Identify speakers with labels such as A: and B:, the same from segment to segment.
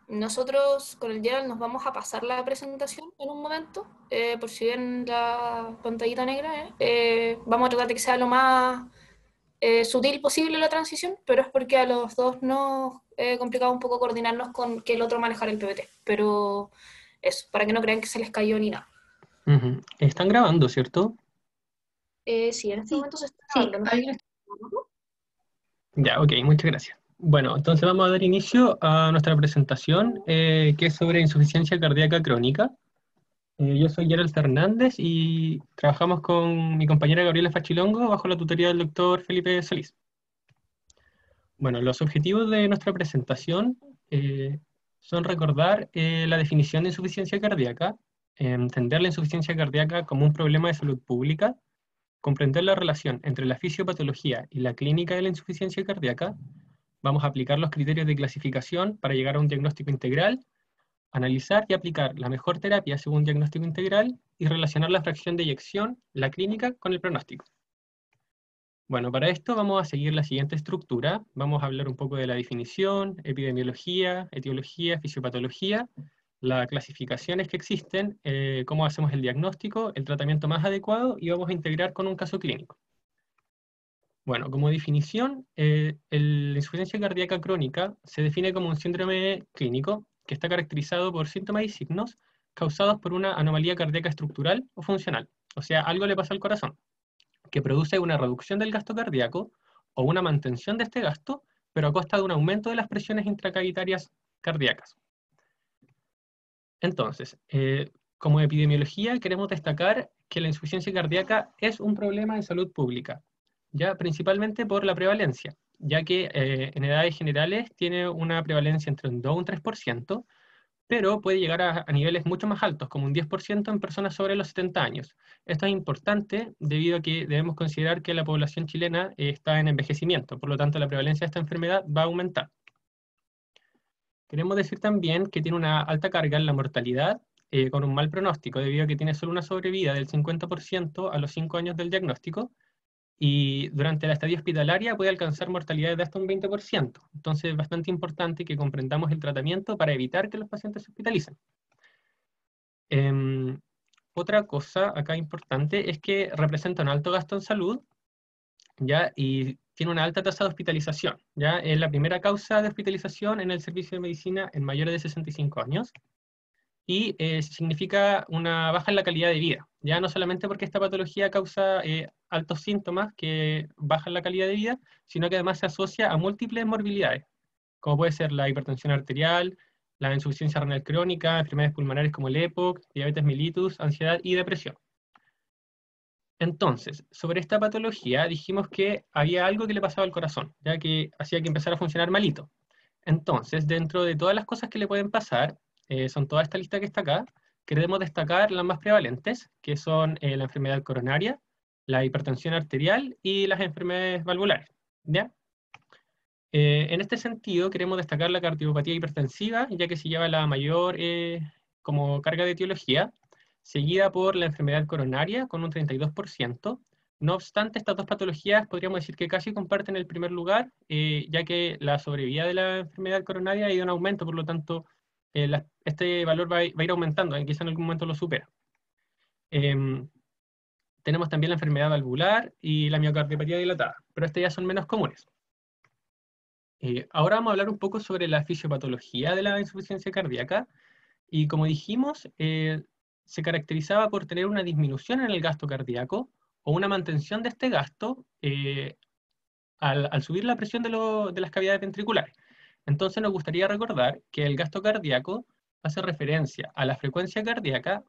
A: Nosotros con el Gerald nos vamos a pasar la presentación en un momento, por si ven la pantallita negra, vamos a tratar de que sea lo más sutil posible la transición, pero es porque a los dos nos complicaba un poco coordinarnos con que el otro manejara el PPT, pero eso, para que no crean que se les cayó ni nada.
B: Ujú. Están grabando, ¿cierto?
A: Sí, en este
C: Sí,
A: momento se está
C: sí,
A: grabando, no sé
C: ahí
A: quién
C: lo
A: está grabando.
B: Ya, ok, muchas gracias. Bueno, entonces vamos a dar inicio a nuestra presentación, que es sobre insuficiencia cardíaca crónica. Yo soy Gerald Fernández y trabajamos con mi compañera Gabriela Fachilongo bajo la tutoría del doctor Felipe Solís. Bueno, los objetivos de nuestra presentación son recordar la definición de insuficiencia cardíaca, entender la insuficiencia cardíaca como un problema de salud pública, comprender la relación entre la fisiopatología y la clínica de la insuficiencia cardíaca. Vamos a aplicar los criterios de clasificación para llegar a un diagnóstico integral, analizar y aplicar la mejor terapia según diagnóstico integral y relacionar la fracción de eyección, la clínica, con el pronóstico. Bueno, para esto vamos a seguir la siguiente estructura. Vamos a hablar un poco de la definición, epidemiología, etiología, fisiopatología, las clasificaciones que existen, cómo hacemos el diagnóstico, el tratamiento más adecuado y vamos a integrar con un caso clínico. Bueno, como definición, la insuficiencia cardíaca crónica se define como un síndrome clínico que está caracterizado por síntomas y signos causados por una anomalía cardíaca estructural o funcional. O sea, algo le pasa al corazón, que produce una reducción del gasto cardíaco o una mantención de este gasto, pero a costa de un aumento de las presiones intracavitarias cardíacas. Entonces, como epidemiología queremos destacar que la insuficiencia cardíaca es un problema de salud pública, ya principalmente por la prevalencia, ya que en edades generales tiene una prevalencia entre un 2 y un 3%, pero puede llegar a niveles mucho más altos, como un 10% en personas sobre los 70 años. Esto es importante debido a que debemos considerar que la población chilena está en envejecimiento, por lo tanto la prevalencia de esta enfermedad va a aumentar. Queremos decir también que tiene una alta carga en la mortalidad, con un mal pronóstico, debido a que tiene solo una sobrevida del 50% a los 5 años del diagnóstico, y durante la estadía hospitalaria puede alcanzar mortalidades de hasta un 20%. Entonces es bastante importante que comprendamos el tratamiento para evitar que los pacientes se hospitalicen. Em, Otra cosa acá importante es que representa un alto gasto en salud, ¿ya? Y tiene una alta tasa de hospitalización, ¿ya? Es la primera causa de hospitalización en el servicio de medicina en mayores de 65 años. Y significa una baja en la calidad de vida, ya no solamente porque esta patología causa altos síntomas que bajan la calidad de vida, sino que además se asocia a múltiples morbilidades, como puede ser la hipertensión arterial, la insuficiencia renal crónica, enfermedades pulmonares como el EPOC, diabetes mellitus, ansiedad y depresión. Entonces, sobre esta patología dijimos que había algo que le pasaba al corazón, ya que hacía que empezara a funcionar malito. Entonces, dentro de todas las cosas que le pueden pasar, son toda esta lista que está acá, queremos destacar las más prevalentes, que son la enfermedad coronaria, la hipertensión arterial y las enfermedades valvulares, ¿ya? En este sentido, queremos destacar la cardiopatía hipertensiva, ya que se lleva la mayor como carga de etiología, seguida por la enfermedad coronaria con un 32%. No obstante, estas dos patologías podríamos decir que casi comparten el primer lugar, ya que la sobrevida de la enfermedad coronaria ha ido en aumento, por lo tanto, este valor va a ir aumentando, quizá en algún momento lo supera. Em, Tenemos también la enfermedad valvular y la miocardiopatía dilatada, pero estas ya son menos comunes. Ahora vamos a hablar un poco sobre la fisiopatología de la insuficiencia cardíaca, y como dijimos, se caracterizaba por tener una disminución en el gasto cardíaco o una mantención de este gasto al subir la presión de las cavidades ventriculares. Entonces nos gustaría recordar que el gasto cardíaco hace referencia a la frecuencia cardíaca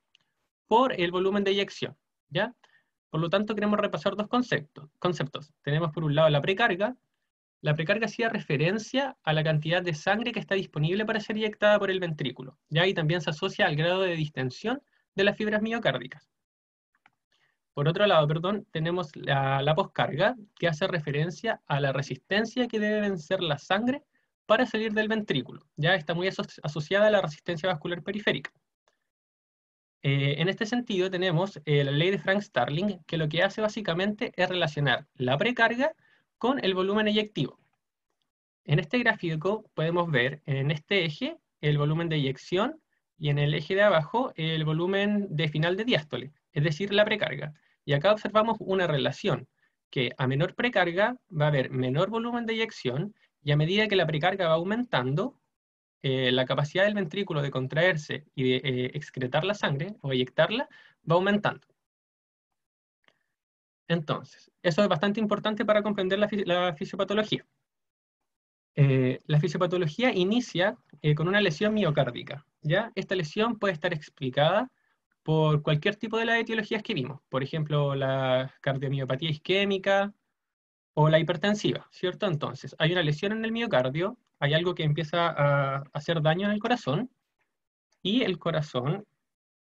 B: por el volumen de eyección, ¿ya? Por lo tanto, queremos repasar dos conceptos. Tenemos por un lado la precarga. La precarga hacía referencia a la cantidad de sangre que está disponible para ser inyectada por el ventrículo, ¿ya? Y también se asocia al grado de distensión de las fibras miocárdicas. Por otro lado, perdón, tenemos la poscarga, que hace referencia a la resistencia que debe vencer la sangre para salir del ventrículo. Ya está muy asociada a la resistencia vascular periférica. En este sentido tenemos la ley de Frank-Starling, que lo que hace básicamente es relacionar la precarga con el volumen eyectivo. En este gráfico podemos ver en este eje el volumen de eyección, y en el eje de abajo el volumen de final de diástole, es decir, la precarga. Y acá observamos una relación, que a menor precarga va a haber menor volumen de eyección, y a medida que la precarga va aumentando, la capacidad del ventrículo de contraerse y de excretar la sangre o eyectarla va aumentando. Entonces, eso es bastante importante para comprender la fisiopatología. La fisiopatología inicia con una lesión miocárdica, ¿ya? Esta lesión puede estar explicada por cualquier tipo de las etiologías que vimos, por ejemplo, la cardiomiopatía isquémica o la hipertensiva, ¿cierto? Entonces, hay una lesión en el miocardio, hay algo que empieza a hacer daño en el corazón, y el corazón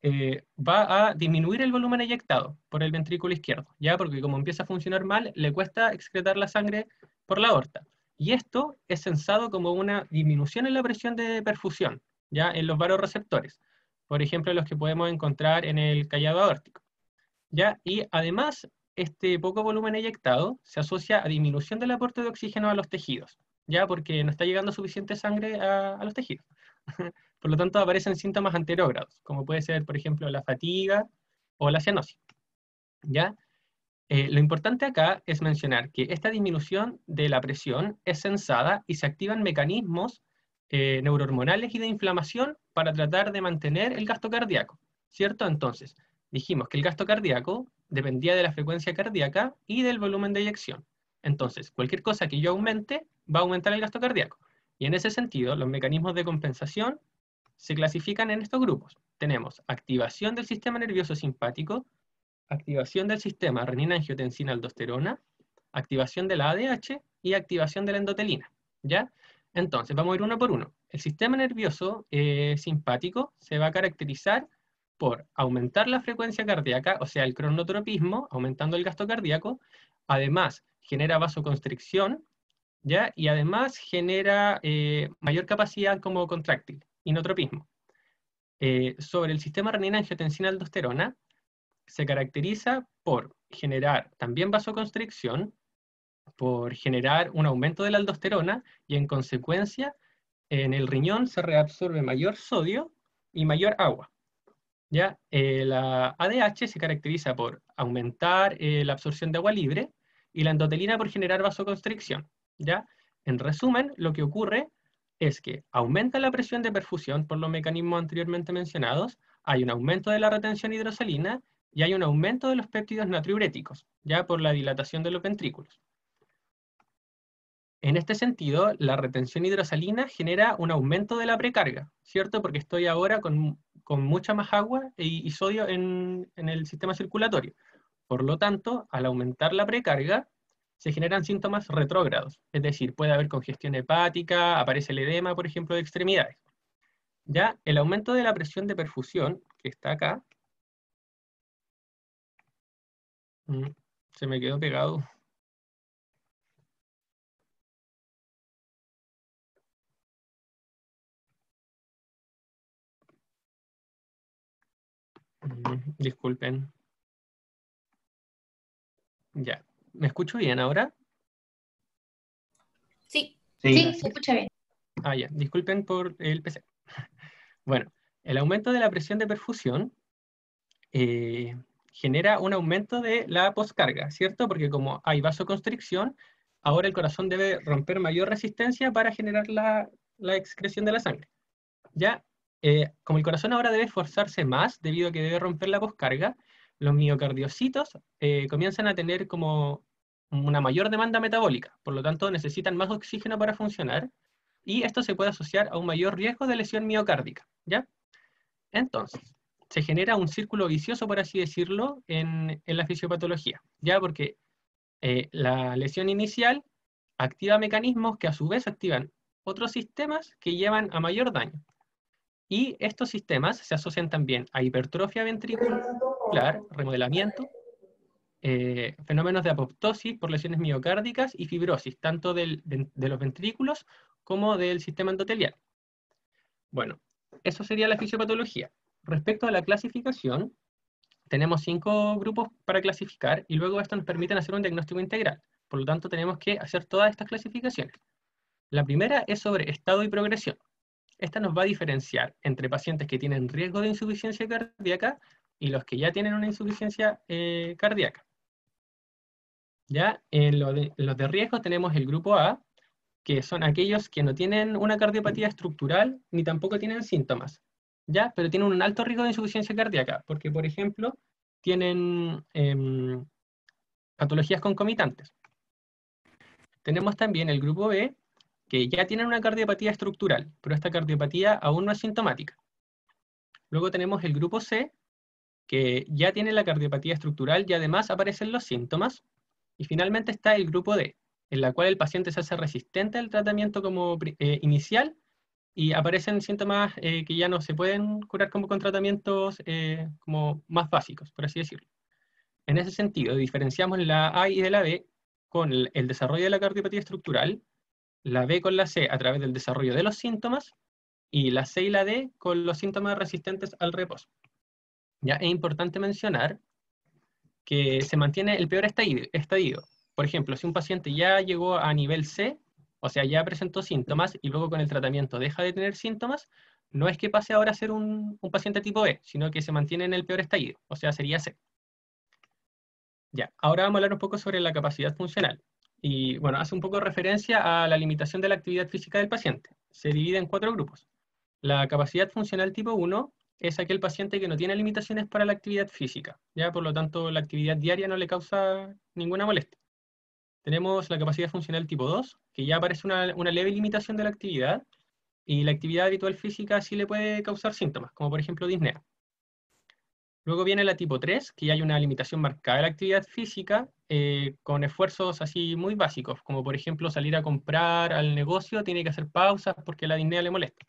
B: va a disminuir el volumen eyectado por el ventrículo izquierdo, ¿ya? Porque como empieza a funcionar mal, le cuesta excretar la sangre por la aorta. Y esto es sensado como una disminución en la presión de perfusión, ¿ya? En los vasoreceptores, por ejemplo, los que podemos encontrar en el callado aórtico, ¿ya? Y además, este poco volumen eyectado se asocia a disminución del aporte de oxígeno a los tejidos, ¿ya? Porque no está llegando suficiente sangre a los tejidos. Por lo tanto, aparecen síntomas anterógrados, como puede ser, por ejemplo, la fatiga o la cianosis, ¿ya? Lo importante acá es mencionar que esta disminución de la presión es sensada y se activan mecanismos neurohormonales y de inflamación para tratar de mantener el gasto cardíaco, ¿cierto? Entonces, dijimos que el gasto cardíaco dependía de la frecuencia cardíaca y del volumen de eyección. Entonces, cualquier cosa que yo aumente, va a aumentar el gasto cardíaco. Y en ese sentido, los mecanismos de compensación se clasifican en estos grupos. Tenemos activación del sistema nervioso simpático, activación del sistema renina-angiotensina-aldosterona, activación de la ADH y activación de la endotelina, ¿ya? Entonces, vamos a ir uno por uno. El sistema nervioso simpático se va a caracterizar por aumentar la frecuencia cardíaca, o sea, el cronotropismo, aumentando el gasto cardíaco, además genera vasoconstricción, ¿ya? Y además genera mayor capacidad como contráctil, inotropismo. Sobre el sistema renina-angiotensina-aldosterona, se caracteriza por generar también vasoconstricción, por generar un aumento de la aldosterona y en consecuencia en el riñón se reabsorbe mayor sodio y mayor agua. ¿Ya? La ADH se caracteriza por aumentar la absorción de agua libre y la endotelina por generar vasoconstricción. ¿Ya? En resumen, lo que ocurre es que aumenta la presión de perfusión por los mecanismos anteriormente mencionados, hay un aumento de la retención hidrosalina y hay un aumento de los péptidos natriuréticos, ya por la dilatación de los ventrículos. En este sentido, la retención hidrosalina genera un aumento de la precarga, ¿cierto? Porque estoy ahora con mucha más agua y sodio en el sistema circulatorio. Por lo tanto, al aumentar la precarga, se generan síntomas retrógrados, es decir, puede haber congestión hepática, aparece el edema, por ejemplo, de extremidades. Ya el aumento de la presión de perfusión, que está acá, se me quedó pegado. Disculpen. Ya. ¿Me escucho bien ahora?
A: Sí,
C: Sí, se escucha bien.
B: Ah, ya. Disculpen por el PC. Bueno, el aumento de la presión de perfusión genera un aumento de la poscarga, ¿cierto? Porque como hay vasoconstricción, ahora el corazón debe romper mayor resistencia para generar la excreción de la sangre. Ya, como el corazón ahora debe esforzarse más debido a que debe romper la poscarga, los miocardiocitos comienzan a tener como una mayor demanda metabólica, por lo tanto necesitan más oxígeno para funcionar, y esto se puede asociar a un mayor riesgo de lesión miocárdica, ¿ya? Entonces, se genera un círculo vicioso, por así decirlo, en la fisiopatología, ¿ya? Porque la lesión inicial activa mecanismos que a su vez activan otros sistemas que llevan a mayor daño. Y estos sistemas se asocian también a hipertrofia ventricular, remodelamiento, fenómenos de apoptosis por lesiones miocárdicas y fibrosis, tanto de los ventrículos como del sistema endotelial. Bueno, eso sería la fisiopatología. Respecto a la clasificación, tenemos 5 grupos para clasificar y luego esto nos permite hacer un diagnóstico integral. Por lo tanto, tenemos que hacer todas estas clasificaciones. La primera es sobre estado y progresión. esta nos va a diferenciar entre pacientes que tienen riesgo de insuficiencia cardíaca y los que ya tienen una insuficiencia cardíaca. Ya en los de riesgo tenemos el grupo A, que son aquellos que no tienen una cardiopatía estructural ni tampoco tienen síntomas, ¿ya? Pero tienen un alto riesgo de insuficiencia cardíaca, porque, por ejemplo, tienen patologías concomitantes. Tenemos también el grupo B, que ya tienen una cardiopatía estructural, pero esta cardiopatía aún no es sintomática. Luego tenemos el grupo C, que ya tiene la cardiopatía estructural y además aparecen los síntomas. Y finalmente está el grupo D, en la cual el paciente se hace resistente al tratamiento como inicial y aparecen síntomas que ya no se pueden curar como con tratamientos como más básicos, por así decirlo. En ese sentido, diferenciamos la A y de la B con el desarrollo de la cardiopatía estructural, la B con la C a través del desarrollo de los síntomas, y la C y la D con los síntomas resistentes al reposo. Ya es importante mencionar que se mantiene el peor estadio. Por ejemplo, si un paciente ya llegó a nivel C, o sea, ya presentó síntomas y luego con el tratamiento deja de tener síntomas, no es que pase ahora a ser un paciente tipo E, sino que se mantiene en el peor estadio, o sea, sería C. Ya, ahora vamos a hablar un poco sobre la capacidad funcional. Y bueno, hace un poco de referencia a la limitación de la actividad física del paciente. Se divide en 4 grupos. La capacidad funcional tipo 1 es aquel paciente que no tiene limitaciones para la actividad física, ¿ya? Por lo tanto, la actividad diaria no le causa ninguna molestia. Tenemos la capacidad funcional tipo 2, que ya aparece una leve limitación de la actividad, y la actividad habitual física sí le puede causar síntomas, como por ejemplo disnea. Luego viene la tipo 3, que ya hay una limitación marcada de la actividad física, con esfuerzos así muy básicos, como por ejemplo salir a comprar al negocio, tiene que hacer pausas porque la disnea le molesta.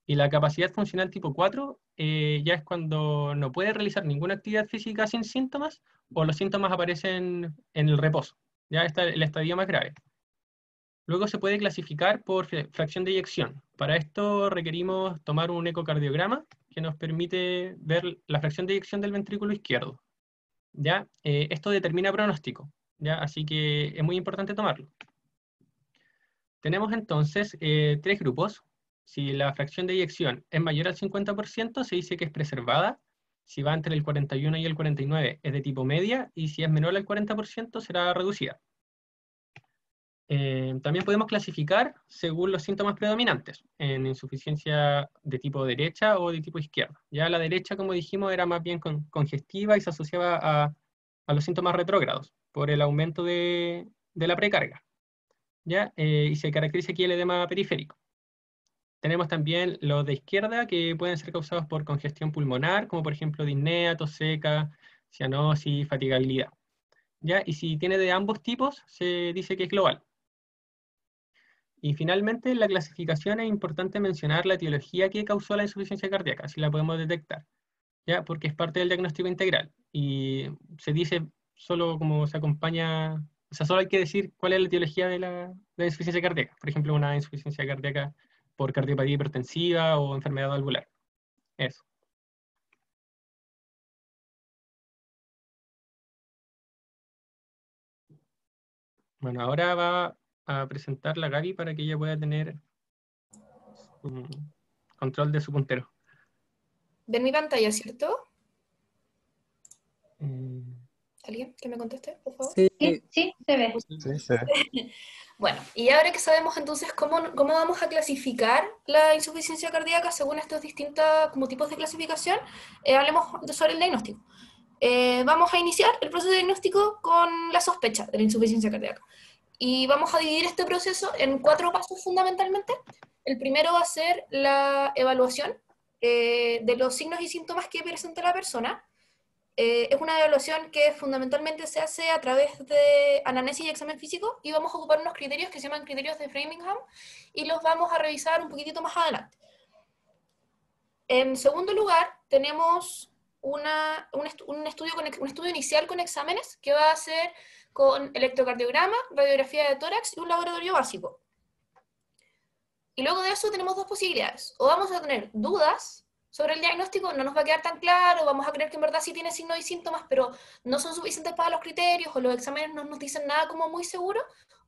B: Y la capacidad funcional tipo 4 ya es cuando no puede realizar ninguna actividad física sin síntomas o los síntomas aparecen en el reposo. Ya está el estadio más grave. Luego se puede clasificar por fracción de eyección. Para esto requerimos tomar un ecocardiograma que nos permite ver la fracción de eyección del ventrículo izquierdo. ¿Ya? Esto determina pronóstico, ¿ya? Así que es muy importante tomarlo. Tenemos entonces 3 grupos. Si la fracción de eyección es mayor al 50%, se dice que es preservada. Si va entre el 41 y el 49, es de tipo media. Y si es menor al 40%, será reducida. También podemos clasificar según los síntomas predominantes, en insuficiencia de tipo derecha o de tipo izquierda. Ya la derecha, como dijimos, era más bien congestiva y se asociaba a los síntomas retrógrados por el aumento de la precarga. ¿Ya? Y se caracteriza aquí el edema periférico. Tenemos también los de izquierda que pueden ser causados por congestión pulmonar, como por ejemplo disnea, tos seca, cianosis, fatigabilidad. ¿Ya? Y si tiene de ambos tipos, se dice que es global. Y finalmente, en la clasificación es importante mencionar la etiología que causó la insuficiencia cardíaca, si la podemos detectar, ¿ya? Porque es parte del diagnóstico integral. Y se dice solo como se acompaña, o sea, solo hay que decir cuál es la etiología de la insuficiencia cardíaca. Por ejemplo, una insuficiencia cardíaca por cardiopatía hipertensiva o enfermedad valvular. Eso. Bueno, ahora va a presentar la Gaby para que ella pueda tener control de su puntero.
A: Ven mi pantalla, ¿cierto?
B: Eh,
A: ¿Alguien que me conteste, por favor?
C: Sí,
D: Sí, se ve.
C: sí, se ve.
A: Bueno, y ahora que sabemos entonces cómo vamos a clasificar la insuficiencia cardíaca según estos distintos como tipos de clasificación, hablemos sobre el diagnóstico. Vamos a iniciar el proceso de diagnóstico con la sospecha de la insuficiencia cardíaca. Y vamos a dividir este proceso en 4 pasos fundamentalmente. El primero va a ser la evaluación de los signos y síntomas que presenta la persona. Es una evaluación que fundamentalmente se hace a través de anamnesis y examen físico y vamos a ocupar unos criterios que se llaman criterios de Framingham y los vamos a revisar un poquitito más adelante. En segundo lugar, tenemos un estudio inicial con exámenes que va a ser con electrocardiograma, radiografía de tórax y un laboratorio básico. Y luego de eso tenemos 2 posibilidades. O vamos a tener dudas sobre el diagnóstico, no nos va a quedar tan claro, vamos a creer que en verdad sí tiene signos y síntomas, pero no son suficientes para los criterios, o los exámenes no nos dicen nada como muy seguro,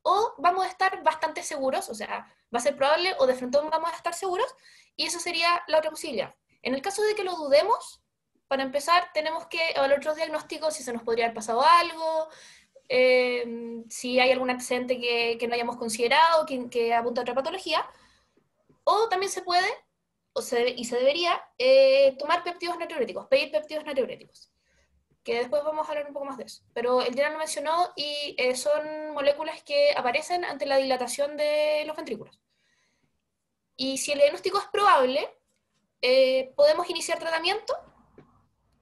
A: o vamos a estar bastante seguros, o sea, va a ser probable o de frente vamos a estar seguros, y eso sería la otra posibilidad. En el caso de que lo dudemos, para empezar, tenemos que evaluar otros diagnósticos, si se nos podría haber pasado algo, si hay algún antecedente que no hayamos considerado, que apunta a otra patología, o también se puede, y se debería, tomar péptidos natriuréticos, pedir péptidos natriuréticos, que después vamos a hablar un poco más de eso. Pero el Gerard lo mencionó y son moléculas que aparecen ante la dilatación de los ventrículos. Y si el diagnóstico es probable, podemos iniciar tratamiento,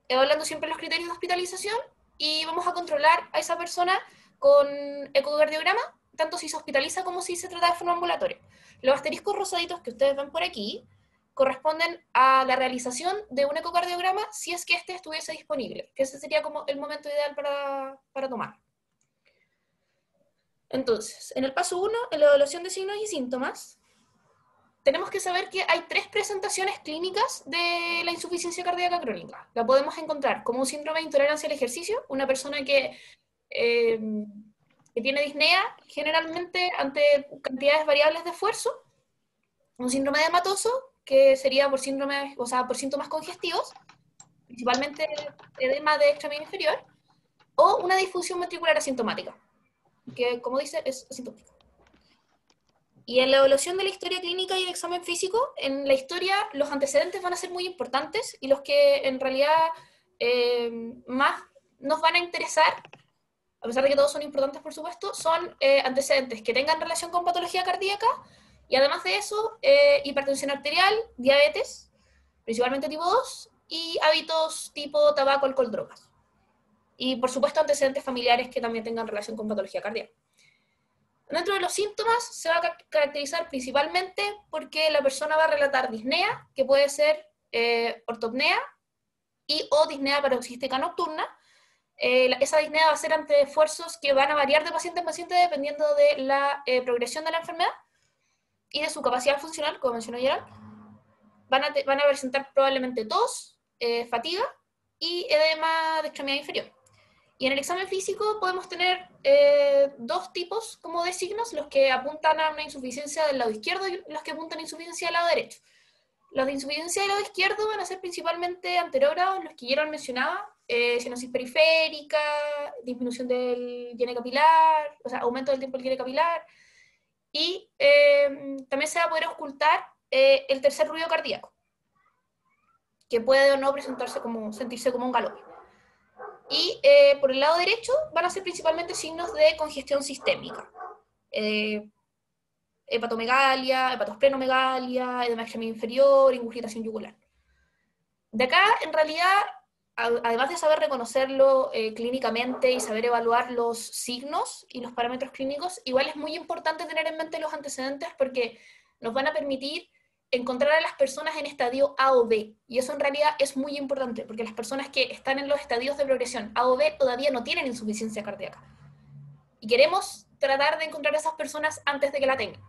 A: evaluando siempre los criterios de hospitalización, y vamos a controlar a esa persona con ecocardiograma, tanto si se hospitaliza como si se trata de forma ambulatoria. Los asteriscos rosaditos que ustedes ven por aquí corresponden a la realización de un ecocardiograma si es que este estuviese disponible, que ese sería como el momento ideal para tomar. Entonces, en el paso 1, en la evaluación de signos y síntomas, tenemos que saber que hay 3 presentaciones clínicas de la insuficiencia cardíaca crónica. La podemos encontrar como un síndrome de intolerancia al ejercicio, una persona que tiene disnea generalmente ante cantidades variables de esfuerzo, un síndrome edematoso, que sería por síndromes, o sea, por síntomas congestivos, principalmente edema de extremidad inferior, o una disfunción ventricular asintomática, que como dice es asintomática. Y en la evaluación de la historia clínica y el examen físico, en la historia los antecedentes van a ser muy importantes y los que en realidad más nos van a interesar, a pesar de que todos son importantes por supuesto, son antecedentes que tengan relación con patología cardíaca y además de eso, hipertensión arterial, diabetes, principalmente tipo 2, y hábitos tipo tabaco, alcohol, drogas. Y por supuesto antecedentes familiares que también tengan relación con patología cardíaca. Dentro de los síntomas se va a caracterizar principalmente porque la persona va a relatar disnea, que puede ser ortopnea y o disnea paroxística nocturna. Esa disnea va a ser ante esfuerzos que van a variar de paciente en paciente dependiendo de la progresión de la enfermedad y de su capacidad funcional, como mencionó Gerald. Van a presentar probablemente tos, fatiga y edema de extremidad inferior. Y en el examen físico podemos tener 2 tipos como de signos, los que apuntan a una insuficiencia del lado izquierdo y los que apuntan a insuficiencia del lado derecho. Los de insuficiencia del lado izquierdo van a ser principalmente anterógrados, los que Gerald mencionaba, cianosis periférica, disminución del llene capilar, o sea, aumento del tiempo del llene capilar, y también se va a poder ocultar el tercer ruido cardíaco, que puede o no presentarse como, sentirse como un galope. Y por el lado derecho van a ser principalmente signos de congestión sistémica. Hepatomegalia, hepatosplenomegalia, edema extremidad inferior, ingurgitación yugular. De acá, en realidad, además de saber reconocerlo clínicamente y saber evaluar los signos y los parámetros clínicos, igual es muy importante tener en mente los antecedentes porque nos van a permitir encontrar a las personas en estadio A o B. Y eso en realidad es muy importante, porque las personas que están en los estadios de progresión A o B todavía no tienen insuficiencia cardíaca. Y queremos tratar de encontrar a esas personas antes de que la tengan.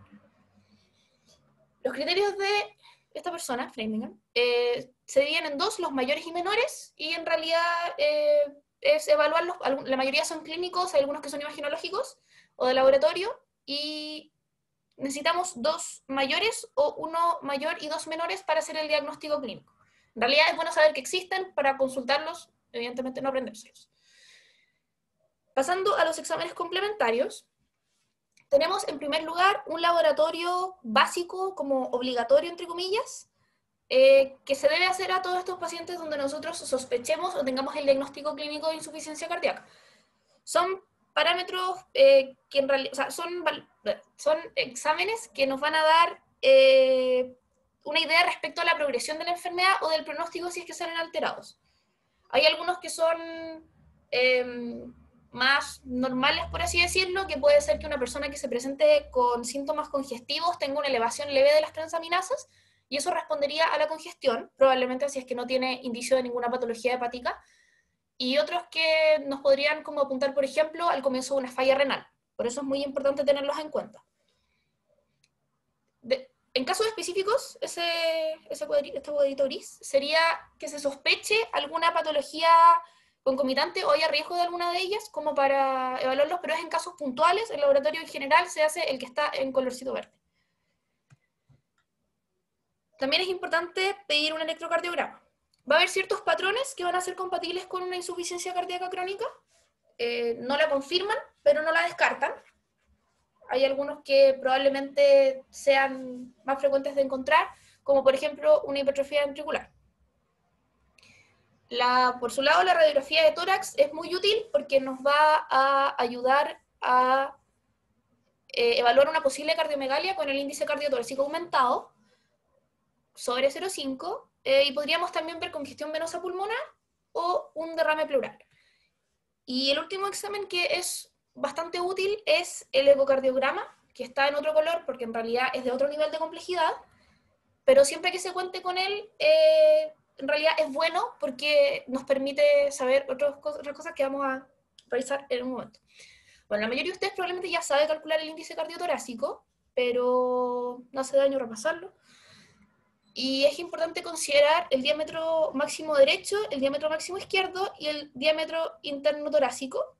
A: Los criterios de esta persona, Framingham, se dividen en 2, los mayores y menores, y en realidad es evaluarlos, la mayoría son clínicos, hay algunos que son imaginológicos o de laboratorio, y necesitamos 2 mayores o 1 mayor y 2 menores para hacer el diagnóstico clínico. En realidad es bueno saber que existen para consultarlos, evidentemente no aprendérselos. Pasando a los exámenes complementarios, tenemos en primer lugar un laboratorio básico, como obligatorio entre comillas, que se debe hacer a todos estos pacientes donde nosotros sospechemos o tengamos el diagnóstico clínico de insuficiencia cardíaca. Son parámetros que en realidad, o sea, son exámenes que nos van a dar una idea respecto a la progresión de la enfermedad o del pronóstico si es que salen alterados. Hay algunos que son más normales, por así decirlo, que puede ser que una persona que se presente con síntomas congestivos tenga una elevación leve de las transaminasas, y eso respondería a la congestión, probablemente si es que no tiene indicio de ninguna patología hepática, y otros que nos podrían como apuntar, por ejemplo, al comienzo de una falla renal. Por eso es muy importante tenerlos en cuenta. En casos específicos, este cuadrito gris sería que se sospeche alguna patología concomitante o haya riesgo de alguna de ellas, como para evaluarlos, pero es en casos puntuales. El laboratorio en general se hace el que está en colorcito verde. También es importante pedir un electrocardiograma. Va a haber ciertos patrones que van a ser compatibles con una insuficiencia cardíaca crónica. No la confirman, pero no la descartan. Hay algunos que probablemente sean más frecuentes de encontrar, como por ejemplo una hipertrofia ventricular. Por su lado, la radiografía de tórax es muy útil porque nos va a ayudar a evaluar una posible cardiomegalia con el índice cardiotorácico aumentado sobre 0,5 y podríamos también ver congestión venosa pulmonar o un derrame pleural. Y el último examen que es bastante útil es el ecocardiograma, que está en otro color porque en realidad es de otro nivel de complejidad, pero siempre que se cuente con él, en realidad es bueno porque nos permite saber otras cosas que vamos a revisar en un momento. Bueno, la mayoría de ustedes probablemente ya sabe calcular el índice cardiotorácico, pero no hace daño repasarlo. Y es importante considerar el diámetro máximo derecho, el diámetro máximo izquierdo y el diámetro interno torácico.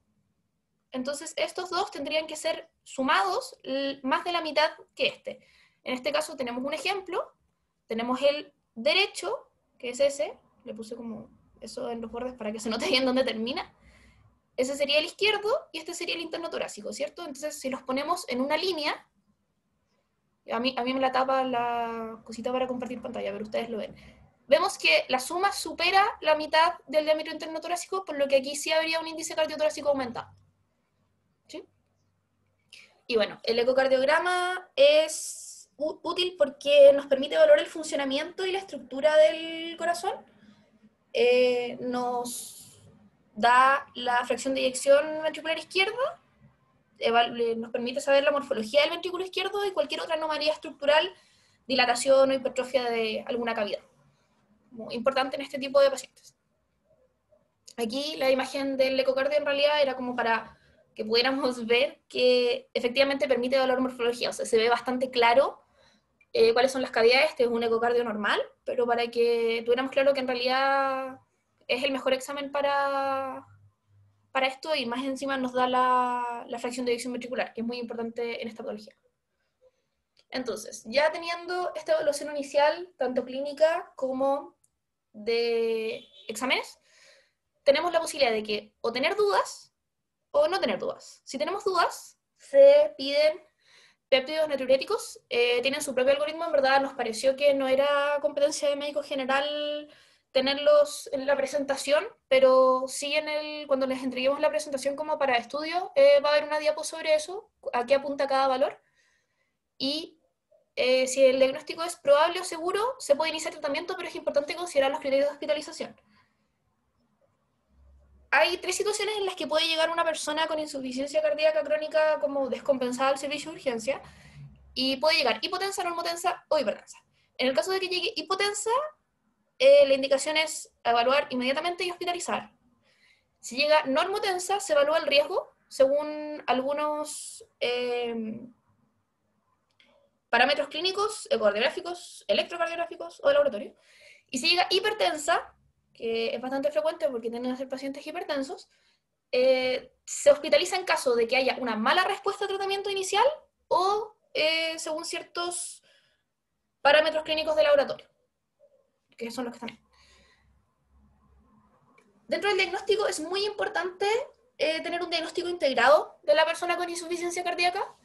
A: Entonces, estos dos tendrían que ser sumados más de la mitad que este. En este caso tenemos un ejemplo. Tenemos el derecho, que es ese. Le puse como eso en los bordes para que se note bien dónde termina. Ese sería el izquierdo y este sería el interno torácico, ¿cierto? Entonces, si los ponemos en una línea, a mí me la tapa la cosita para compartir pantalla, pero ustedes lo ven. Vemos que la suma supera la mitad del diámetro interno torácico, por lo que aquí sí habría un índice cardiotorácico aumentado. ¿Sí? Y bueno, el ecocardiograma es útil porque nos permite evaluar el funcionamiento y la estructura del corazón. Nos da la fracción de eyección ventricular izquierda, nos permite saber la morfología del ventrículo izquierdo y cualquier otra anomalía estructural, dilatación o hipertrofia de alguna cavidad. Muy importante en este tipo de pacientes. Aquí la imagen del ecocardio en realidad era como para que pudiéramos ver que efectivamente permite evaluar morfología, o sea, se ve bastante claro cuáles son las cavidades. Este es un ecocardio normal, pero para que tuviéramos claro que en realidad es el mejor examen para esto, y más encima nos da la fracción de eyección ventricular, que es muy importante en esta patología. Entonces, ya teniendo esta evaluación inicial, tanto clínica como de exámenes, tenemos la posibilidad de que o tener dudas o no tener dudas. Si tenemos dudas, se piden péptidos natriuréticos, tienen su propio algoritmo. En verdad nos pareció que no era competencia de médico general tenerlos en la presentación, pero sí cuando les entreguemos la presentación como para estudio, va a haber una diapo sobre eso, a qué apunta cada valor, y si el diagnóstico es probable o seguro, se puede iniciar tratamiento, pero es importante considerar los criterios de hospitalización. Hay 3 situaciones en las que puede llegar una persona con insuficiencia cardíaca crónica como descompensada al servicio de urgencia, y puede llegar hipotensa, normotensa o hipertensa. En el caso de que llegue hipotensa, la indicación es evaluar inmediatamente y hospitalizar. Si llega normotensa, se evalúa el riesgo según algunos parámetros clínicos, ecocardiográficos, electrocardiográficos o de laboratorio. Y si llega hipertensa, que es bastante frecuente porque tienden a ser pacientes hipertensos, se hospitaliza en caso de que haya una mala respuesta al tratamiento inicial o según ciertos parámetros clínicos de laboratorio, que son los que están ahí. Dentro del diagnóstico es muy importante tener un diagnóstico integrado de la persona con insuficiencia cardíaca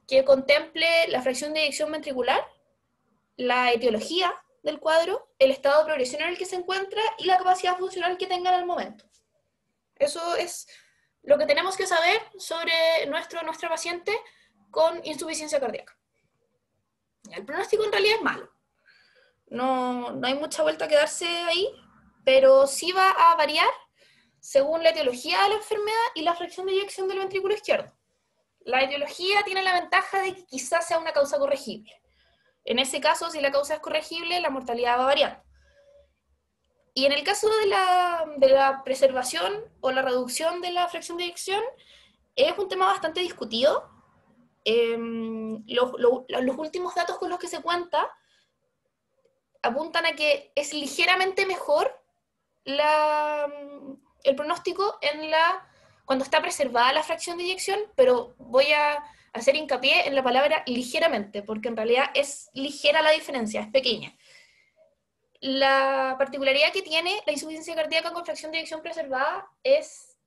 A: que contemple la fracción de eyección ventricular, la etiología del cuadro, el estado de progresión en el que se encuentra y la capacidad funcional que tenga en el momento. Eso es lo que tenemos que saber sobre nuestra paciente con insuficiencia cardíaca. El pronóstico en realidad es malo. No hay mucha vuelta a quedarse ahí, pero sí va a variar según la etiología de la enfermedad y la fracción de eyección del ventrículo izquierdo. La etiología tiene la ventaja de que quizás sea una causa corregible. En ese caso, si la causa es corregible, la mortalidad va variando. Y en el caso de la preservación o la reducción de la fracción de eyección, es un tema bastante discutido. Los últimos datos con los que se cuenta apuntan a que es ligeramente mejor la el pronóstico cuando está preservada la fracción de eyección, pero voy a hacer hincapié en la palabra ligeramente, porque en realidad es ligera la diferencia, es pequeña. La particularidad que tiene la insuficiencia cardíaca con fracción de eyección preservada es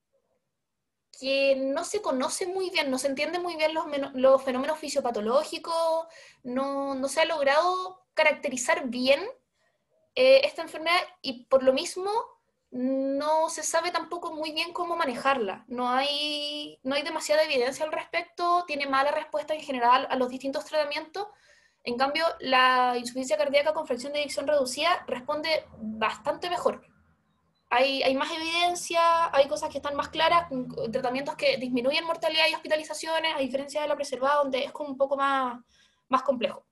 A: que no se conoce muy bien, no se entiende muy bien los fenómenos fisiopatológicos, no se ha logrado caracterizar bien esta enfermedad y por lo mismo no se sabe tampoco muy bien cómo manejarla. No hay demasiada evidencia al respecto, tiene mala respuesta en general a los distintos tratamientos. En cambio, la insuficiencia cardíaca con fracción de eyección reducida responde bastante mejor. Hay más evidencia, hay cosas que están más claras, tratamientos que disminuyen mortalidad y hospitalizaciones, a diferencia de la preservada, donde es como un poco más complejo.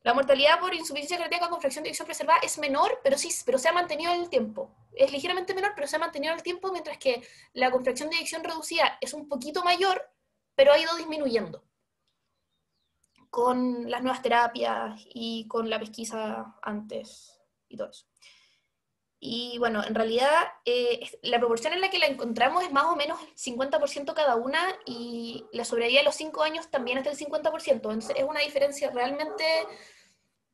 A: La mortalidad por insuficiencia cardíaca con fracción de eyección preservada es menor, pero se ha mantenido en el tiempo. Es ligeramente menor, pero se ha mantenido en el tiempo, mientras que la con fracción de eyección reducida es un poquito mayor, pero ha ido disminuyendo con las nuevas terapias y con la pesquisa antes y todo eso. Y bueno, en realidad la proporción en la que la encontramos es más o menos 50% cada una y la sobrevida de los 5 años también es del 50%. Entonces es una diferencia realmente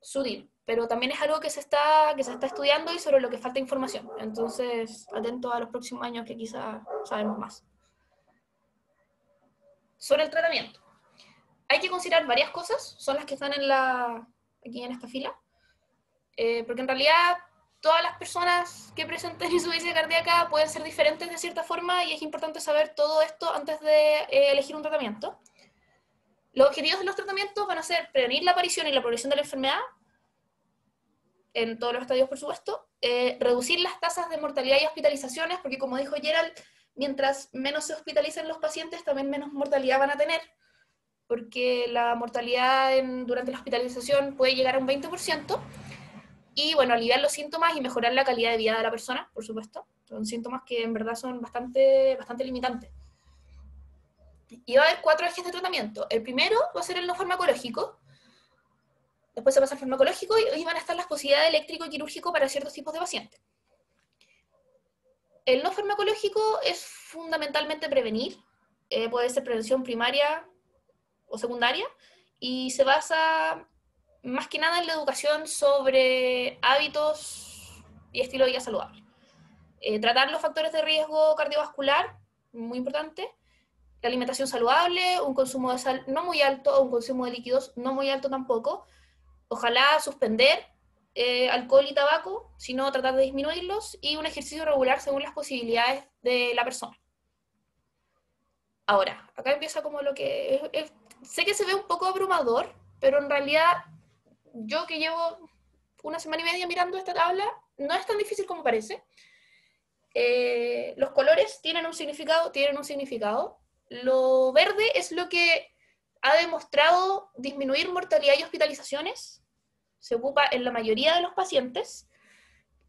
A: sutil, pero también es algo que se está estudiando y sobre lo que falta información. Entonces, atento a los próximos años que quizá sabemos más. Sobre el tratamiento. Hay que considerar varias cosas, son las que están aquí en esta fila, porque en realidad todas las personas que presenten insuficiencia cardíaca pueden ser diferentes de cierta forma y es importante saber todo esto antes de elegir un tratamiento. Los objetivos de los tratamientos van a ser prevenir la aparición y la progresión de la enfermedad, en todos los estadios, por supuesto, reducir las tasas de mortalidad y hospitalizaciones, porque como dijo Gerald, mientras menos se hospitalicen los pacientes, también menos mortalidad van a tener, porque la mortalidad durante la hospitalización puede llegar a un 20%, y bueno, aliviar los síntomas y mejorar la calidad de vida de la persona, por supuesto. Son síntomas que en verdad son bastante limitantes. Y va a haber 4 ejes de tratamiento. El primero va a ser el no farmacológico, después se pasa al farmacológico y van a estar las posibilidades de eléctrico y quirúrgico para ciertos tipos de pacientes. El no farmacológico es fundamentalmente prevenir, puede ser prevención primaria o secundaria, y se basa más que nada en la educación sobre hábitos y estilo de vida saludable. Tratar los factores de riesgo cardiovascular, muy importante, la alimentación saludable, un consumo de sal no muy alto, un consumo de líquidos no muy alto tampoco, ojalá suspender alcohol y tabaco, sino tratar de disminuirlos, y un ejercicio regular según las posibilidades de la persona. Ahora, acá empieza como lo que sé que se ve un poco abrumador, pero en realidad yo que llevo una semana y media mirando esta tabla, no es tan difícil como parece. Los colores tienen un significado. Lo verde es lo que ha demostrado disminuir mortalidad y hospitalizaciones, se ocupa en la mayoría de los pacientes.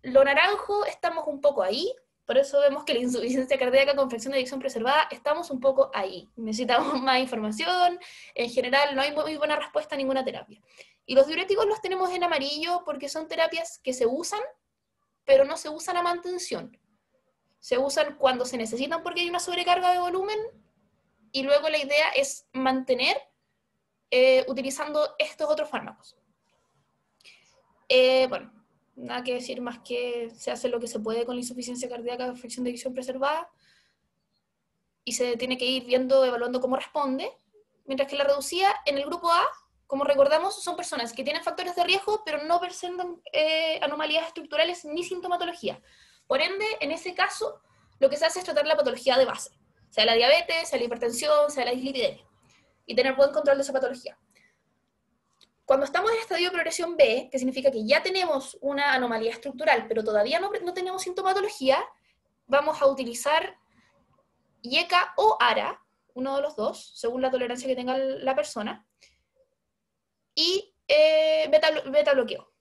A: Lo naranjo estamos un poco ahí, por eso vemos que la insuficiencia cardíaca con fracción de eyección preservada estamos un poco ahí. Necesitamos más información, en general no hay muy buena respuesta a ninguna terapia. Y los diuréticos los tenemos en amarillo porque son terapias que se usan, pero no se usan a mantención. Se usan cuando se necesitan porque hay una sobrecarga de volumen y luego la idea es mantener utilizando estos otros fármacos. Bueno, nada que decir más que se hace lo que se puede con la insuficiencia cardíaca con fracción de eyección preservada y se tiene que ir viendo, evaluando cómo responde, mientras que la reducida en el grupo A, como recordamos, son personas que tienen factores de riesgo pero no presentan anomalías estructurales ni sintomatología. Por ende, en ese caso, lo que se hace es tratar la patología de base, sea la diabetes, sea la hipertensión, sea la dislipidemia, y tener buen control de esa patología. Cuando estamos en estadio de progresión B, que significa que ya tenemos una anomalía estructural, pero todavía no tenemos sintomatología, vamos a utilizar IECA o ARA, uno de los dos, según la tolerancia que tenga la persona, y beta bloqueo.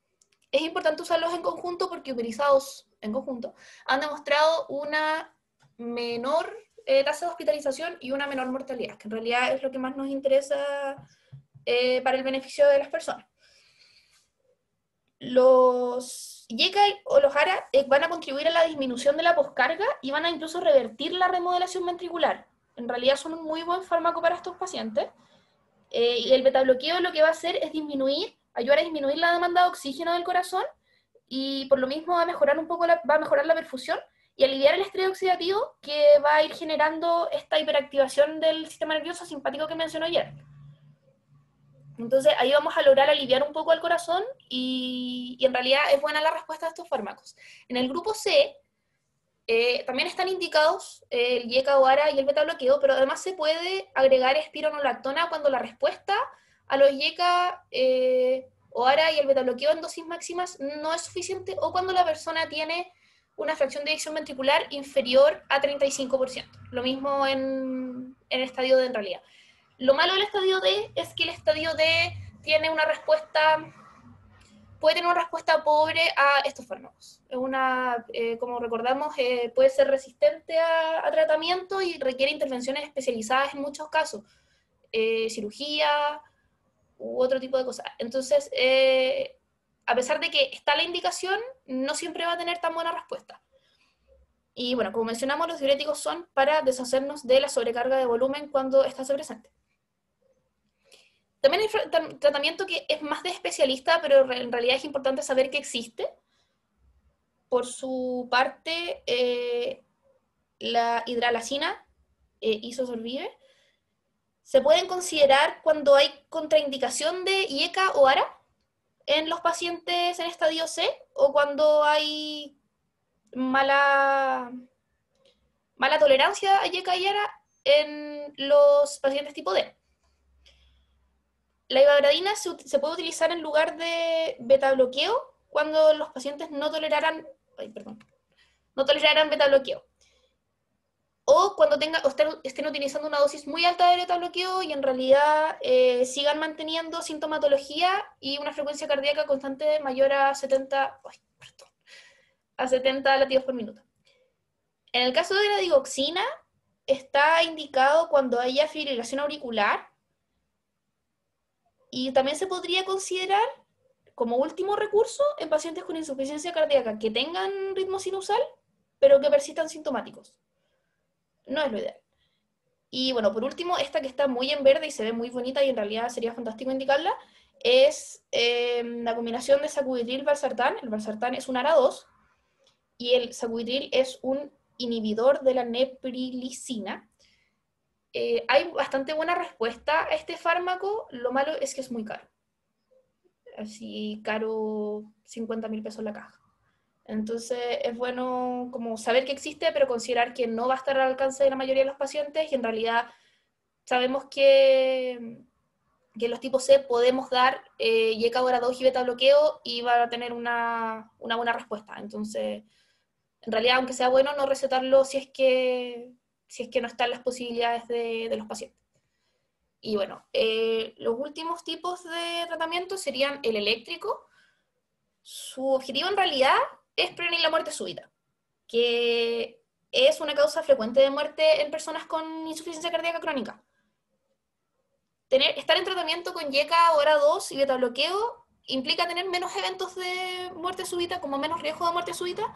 A: Es importante usarlos en conjunto porque utilizados en conjunto han demostrado una menor tasa de hospitalización y una menor mortalidad, que en realidad es lo que más nos interesa para el beneficio de las personas. Los YECA o los ARA van a contribuir a la disminución de la poscarga y van a incluso revertir la remodelación ventricular. En realidad son un muy buen fármaco para estos pacientes. Y el betabloqueo lo que va a hacer es ayudar a disminuir la demanda de oxígeno del corazón y por lo mismo va a mejorar un poco va a mejorar la perfusión y aliviar el estrés oxidativo que va a ir generando esta hiperactivación del sistema nervioso simpático que mencionó ayer. Entonces ahí vamos a lograr aliviar un poco el corazón y en realidad es buena la respuesta de estos fármacos. En el grupo C también están indicados el YECA o ARA y el betabloqueo, pero además se puede agregar espironolactona cuando la respuesta a los YECA o ARA y el betabloqueo en dosis máximas no es suficiente o cuando la persona tiene una fracción de eyección ventricular inferior a 35%. Lo mismo en el estadio D en realidad. Lo malo del estadio D es que el estadio D tiene una respuesta, puede tener una respuesta pobre a estos fármacos. Es como recordamos, puede ser resistente a tratamiento y requiere intervenciones especializadas en muchos casos, cirugía u otro tipo de cosas. Entonces, a pesar de que está la indicación, no siempre va a tener tan buena respuesta. Y bueno, como mencionamos, los diuréticos son para deshacernos de la sobrecarga de volumen cuando está presente. También hay tratamiento que es más de especialista, pero en realidad es importante saber que existe. Por su parte, la hidralazina, isosolvive, se pueden considerar cuando hay contraindicación de IECA o ARA en los pacientes en estadio C o cuando hay mala tolerancia a IECA y ARA en los pacientes tipo D. La ivabradina se puede utilizar en lugar de betabloqueo cuando los pacientes no toleraran betabloqueo. O cuando estén utilizando una dosis muy alta de betabloqueo y en realidad sigan manteniendo sintomatología y una frecuencia cardíaca constante mayor a 70 latidos por minuto. En el caso de la digoxina, está indicado cuando haya fibrilación auricular y también se podría considerar como último recurso en pacientes con insuficiencia cardíaca que tengan ritmo sinusal, pero que persistan sintomáticos. No es lo ideal. Y bueno, por último, esta que está muy en verde y se ve muy bonita y en realidad sería fantástico indicarla, es la combinación de sacubitril-valsartán. El valsartán es un ARA2 y el sacubitril es un inhibidor de la neprilicina. Hay bastante buena respuesta a este fármaco, lo malo es que es muy caro. Así caro, 50.000 pesos la caja. Entonces es bueno como saber que existe, pero considerar que no va a estar al alcance de la mayoría de los pacientes y en realidad sabemos que los tipos C podemos dar YECA hora 2 y beta bloqueo y va a tener una buena respuesta. Entonces, en realidad, aunque sea bueno, no recetarlo si es que no están las posibilidades de los pacientes. Y bueno, los últimos tipos de tratamiento serían el eléctrico. Su objetivo en realidad es prevenir la muerte súbita, que es una causa frecuente de muerte en personas con insuficiencia cardíaca crónica. Estar en tratamiento con YECA hora 2 y beta bloqueo implica tener menos eventos de muerte súbita, como menos riesgo de muerte súbita,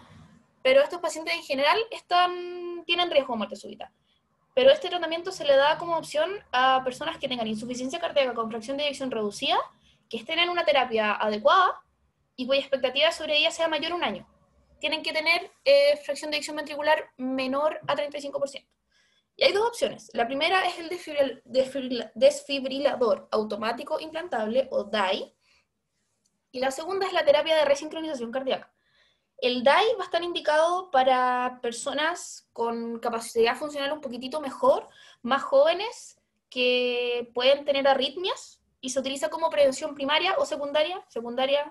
A: pero estos pacientes en general tienen riesgo de muerte súbita. Pero este tratamiento se le da como opción a personas que tengan insuficiencia cardíaca con fracción de eyección reducida, que estén en una terapia adecuada y cuya expectativa de sobrevida sea mayor a un año. Tienen que tener fracción de eyección ventricular menor a 35%. Y hay dos opciones. La primera es el desfibrilador automático implantable, o DAI, y la segunda es la terapia de resincronización cardíaca. El DAI va a estar indicado para personas con capacidad funcional un poquitito mejor, más jóvenes, que pueden tener arritmias, y se utiliza como prevención primaria o secundaria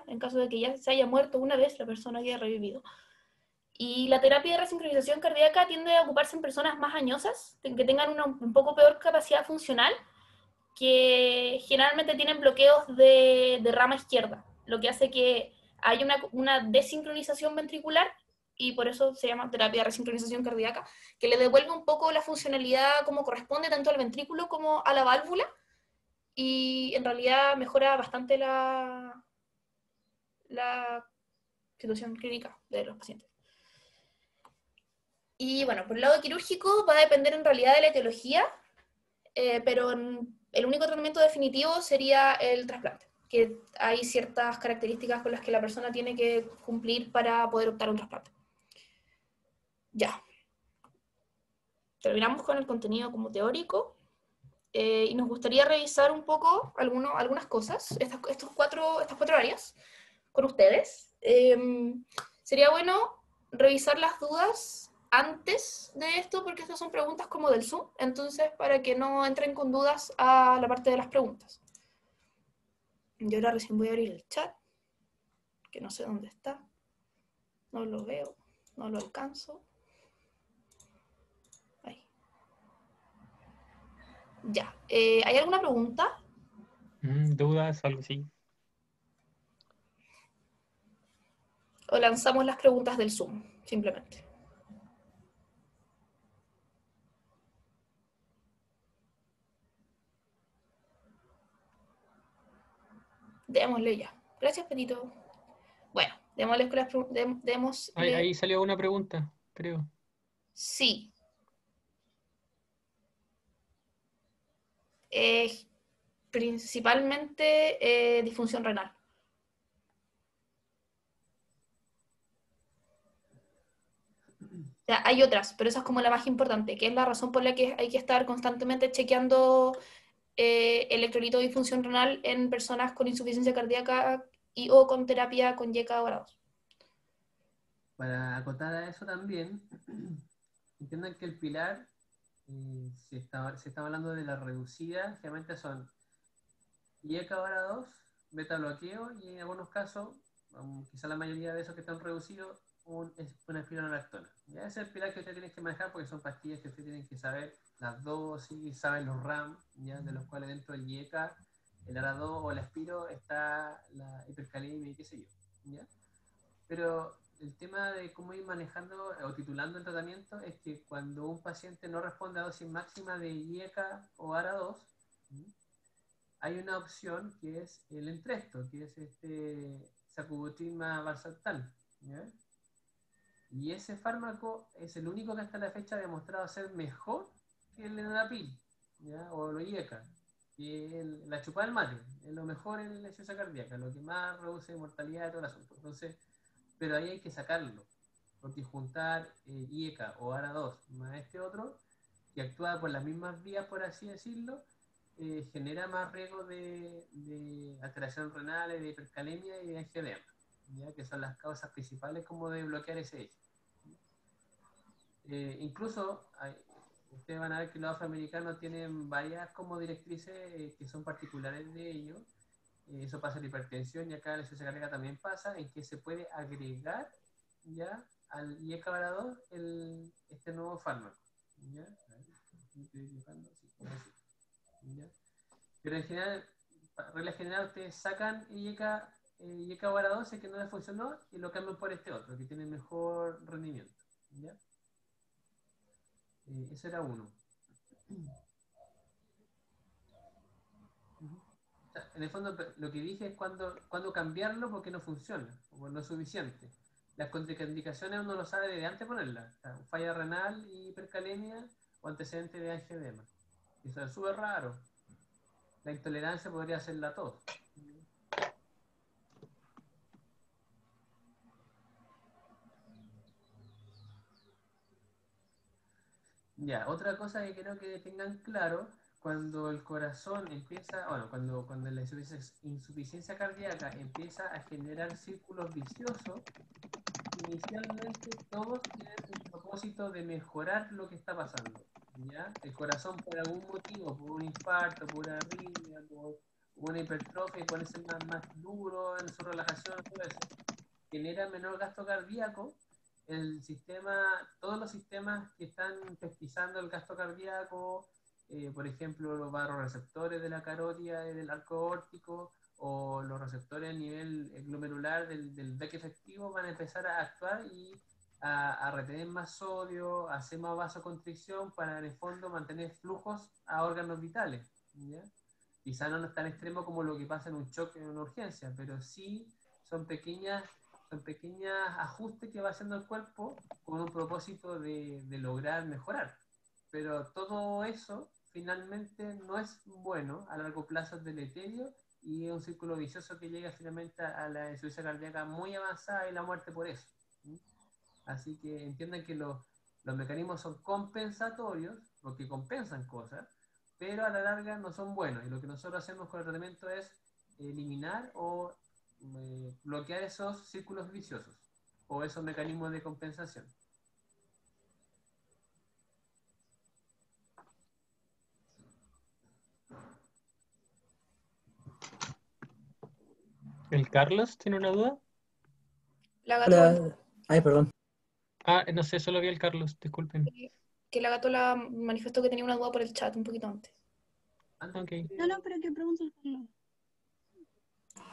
A: en caso de que ya se haya muerto una vez la persona que haya revivido. Y la terapia de resincronización cardíaca tiende a ocuparse en personas más añosas, que tengan un poco peor capacidad funcional, que generalmente tienen bloqueos de rama izquierda, lo que hace que haya una desincronización ventricular y por eso se llama terapia de resincronización cardíaca, que le devuelve un poco la funcionalidad como corresponde tanto al ventrículo como a la válvula y en realidad mejora bastante la la situación clínica de los pacientes. Y bueno, por el lado quirúrgico va a depender en realidad de la etiología, pero el único tratamiento definitivo sería el trasplante, que hay ciertas características con las que la persona tiene que cumplir para poder optar a un trasplante. Ya. Terminamos con el contenido como teórico y nos gustaría revisar un poco algunas cosas, estas cuatro áreas con ustedes. Sería bueno revisar las dudas antes de esto, porque estas son preguntas como del Zoom, entonces para que no entren con dudas a la parte de las preguntas. Yo ahora recién voy a abrir el chat, que no sé dónde está, no lo veo, no lo alcanzo. Ahí. Ya, ¿hay alguna pregunta?
B: ¿Dudas? Algo así.
A: ¿O lanzamos las preguntas del Zoom, simplemente? Démosle ya. Gracias, Petito. Bueno, démosle con las
B: Ahí salió una pregunta, creo.
A: Sí. Eh, Principalmente disfunción renal. O sea, hay otras, pero esa es como la más importante, que es la razón por la que hay que estar constantemente chequeando electrolito de disfunción renal en personas con insuficiencia cardíaca y o con terapia con YECA o 2.
C: Para acotar a eso también, entiendan que el pilar, se está hablando de la reducida, generalmente son IECA hora 2, beta bloqueo y en algunos casos, quizá la mayoría de esos que están reducidos, una espironolactona. Ya ese es el pilar que ustedes tienen que manejar porque son pastillas que ustedes tienen que saber las dosis, saben los RAM, ¿ya? De los cuales dentro del IECA, el ARA2 o el aspiro está la hipercalemia y qué sé yo. ¿Ya? Pero el tema de cómo ir manejando o titulando el tratamiento es que cuando un paciente no responde a dosis máxima de IECA o ARA2, hay una opción que es el Entresto, que es este sacubitril+, valsartán. Y ese fármaco es el único que hasta la fecha ha demostrado ser mejor que el enalapril, o el IECA, que la chupada del mate, es lo mejor en la insuficiencia cardíaca, lo que más reduce mortalidad de todo el asunto. Entonces, pero ahí hay que sacarlo, porque juntar IECA o ARA2 más este otro, que actúa por las mismas vías, por así decirlo, genera más riesgo de alteración renal, de hipercalemia y de angioedema, ¿ya? Que son las causas principales como de bloquear ese hecho. Incluso ustedes van a ver que los afroamericanos tienen varias como directrices que son particulares de ellos. Eso pasa en la hipertensión y acá en la insuficiencia cardíaca también pasa, en que se puede agregar ya al IECA-2 este nuevo fármaco. ¿Ya? ¿Ya? Pero en general, regla general, ustedes sacan IECA vara 12 que no les funcionó y lo cambian por este otro, que tiene mejor rendimiento. ¿Ya? Ese era uno. O sea, en el fondo, lo que dije es cuando cambiarlo porque no funciona, o no es suficiente. Las contraindicaciones uno lo sabe desde antes de ponerlas. O sea, falla renal, hipercalemia o antecedente de angioedema. Eso es súper raro. La intolerancia podría ser la tos. Ya, otra cosa que creo que tengan claro, cuando el corazón empieza, bueno, cuando la insuficiencia cardíaca empieza a generar círculos viciosos, inicialmente todos tienen un propósito de mejorar lo que está pasando. ¿Ya? El corazón por algún motivo, por un infarto, por una arritmia, por una hipertrofia, puede ser más duro en su relajación, todo eso, genera menor gasto cardíaco. El sistema, todos los sistemas que están pesquisando el gasto cardíaco, por ejemplo, los barroreceptores de la carótida y del arco aórtico, o los receptores a nivel glomerular del BEC efectivo, van a empezar a actuar y a retener más sodio, a hacer más vasoconstricción para en el fondo mantener flujos a órganos vitales. ¿Ya? Quizá no es tan extremo como lo que pasa en un shock en una urgencia, pero sí son pequeñas ajustes que va haciendo el cuerpo con un propósito de lograr mejorar. Pero todo eso finalmente no es bueno, a largo plazo es deleterio y es un círculo vicioso que llega finalmente a la insuficiencia cardíaca muy avanzada y la muerte por eso. Así que entiendan que los mecanismos son compensatorios, porque compensan cosas, pero a la larga no son buenos. Y lo que nosotros hacemos con el tratamiento es eliminar o bloquear esos círculos viciosos o esos mecanismos de compensación.
B: ¿El Carlos tiene una duda?
A: La Gatola,
D: Hola. Ay, perdón.
B: Ah, no sé, solo vi el Carlos, disculpen.
A: que la Gatola manifestó que tenía una duda por el chat un poquito antes.
C: Antes
B: Ok.
C: que-
E: No, pero ¿qué preguntas Carlos?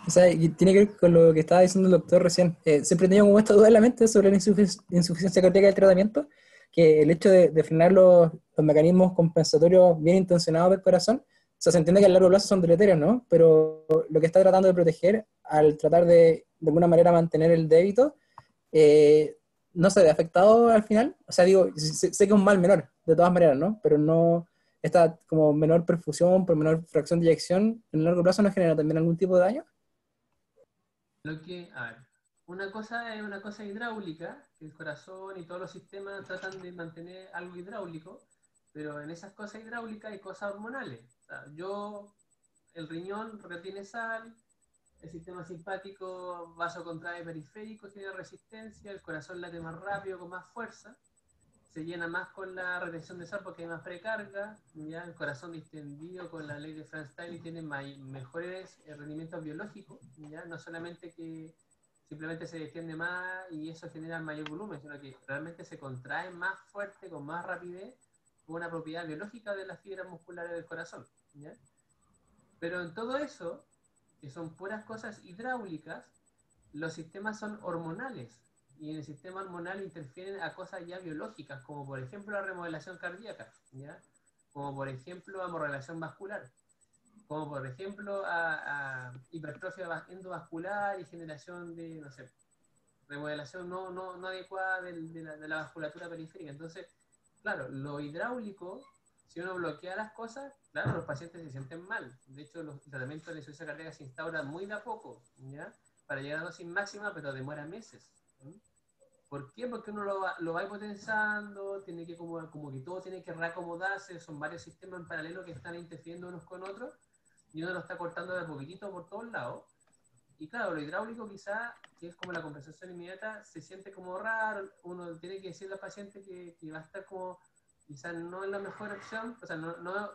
D: O sea, y tiene que ver con lo que estaba diciendo el doctor recién. Siempre he tenido como esta duda en la mente sobre la insuficiencia cardíaca del tratamiento, que el hecho de frenar los mecanismos compensatorios bien intencionados del corazón, o sea, se entiende que a largo plazo son deleterios, ¿no? Pero lo que está tratando de proteger al tratar de alguna manera mantener el débito, eh, no se ve afectado al final. O sea, digo, sé que es un mal menor, de todas maneras, ¿no? Pero no, esta como menor perfusión, por menor fracción de eyección, en el largo plazo no genera también algún tipo de daño.
C: a ver, una cosa es una cosa hidráulica, que el corazón y todos los sistemas tratan de mantener algo hidráulico, pero en esas cosas hidráulicas hay cosas hormonales. O sea, el riñón retiene sal, el sistema simpático vasocontrae periférico, genera resistencia, el corazón late más rápido, con más fuerza, se llena más con la retención de sal porque hay más precarga, ¿ya? El corazón distendido con la ley de Franz-Stein tiene mejores rendimientos biológicos, ¿ya? No solamente que simplemente se distiende más y eso genera mayor volumen, sino que realmente se contrae más fuerte, con más rapidez, con una propiedad biológica de las fibras musculares del corazón, ¿ya? Pero en todo eso, que son puras cosas hidráulicas, los sistemas son hormonales y en el sistema hormonal interfieren a cosas ya biológicas, como por ejemplo la remodelación cardíaca, ¿ya? Como por ejemplo a remodelación vascular, como por ejemplo a hipertrofia endovascular y generación de, no sé, remodelación no adecuada de la vasculatura periférica. Entonces, claro, lo hidráulico, si uno bloquea las cosas, claro, los pacientes se sienten mal. De hecho, los tratamientos de insuficiencia cardíaca se instauran muy de a poco, ¿ya? Para llegar a dosis máxima, pero demora meses. ¿Sí? ¿Por qué? Porque uno lo va potenciando, tiene que como que todo tiene que reacomodarse, son varios sistemas en paralelo que están interfiriendo unos con otros, y uno lo está cortando de a poquitito por todos lados. Y claro, lo hidráulico quizá, que es como la compensación inmediata, se siente como raro, uno tiene que decirle al paciente que va a estar como, quizá no es la mejor opción, o sea,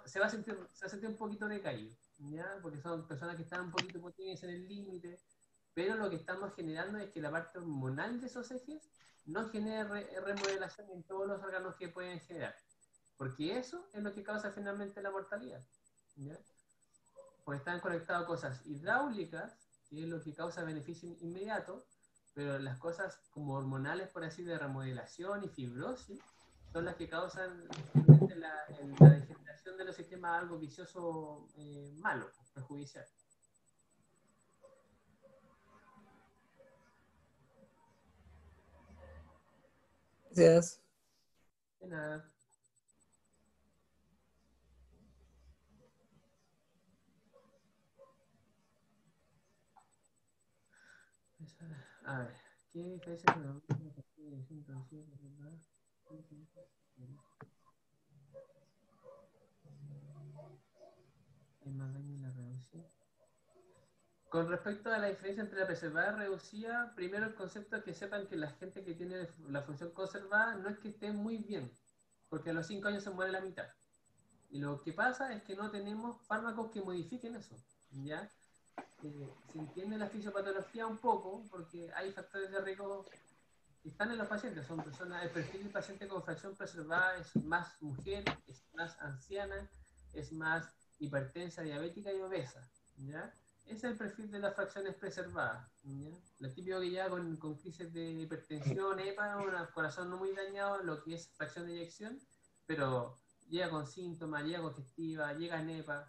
C: se va a sentir un poquito decaído, ¿ya? Porque son personas que están un poquito potentes en el límite, pero lo que estamos generando es que la parte hormonal de esos ejes no genere remodelación en todos los órganos que pueden generar, porque eso es lo que causa finalmente la mortalidad, ¿ya? Pues están conectadas cosas hidráulicas, que es lo que causa beneficio inmediato, pero las cosas como hormonales, por así, de remodelación y fibrosis, son las que causan finalmente la degeneración de los sistemas, algo vicioso, malo, perjudicial.
D: Gracias.
C: De nada. A ver, ¿qué diferencia entre la partida de introducida hay más daño en la reducción? Con respecto a la diferencia entre la preservada y reducida, primero el concepto es que sepan que la gente que tiene la función conservada no es que esté muy bien, porque a los 5 años se muere la mitad. Y lo que pasa es que no tenemos fármacos que modifiquen eso, ¿ya? Se entiende la fisiopatología un poco, porque hay factores de riesgo que están en los pacientes, son personas, el perfil del paciente con fracción preservada es más mujer, es más anciana, es más hipertensa, diabética y obesa, ¿ya? Ese es el perfil de las fracciones preservadas, ¿ya? Lo típico que llega con crisis de hipertensión, EPA, un corazón no muy dañado, lo que es fracción de eyección, pero llega con síntomas, llega congestiva, llega en EPA.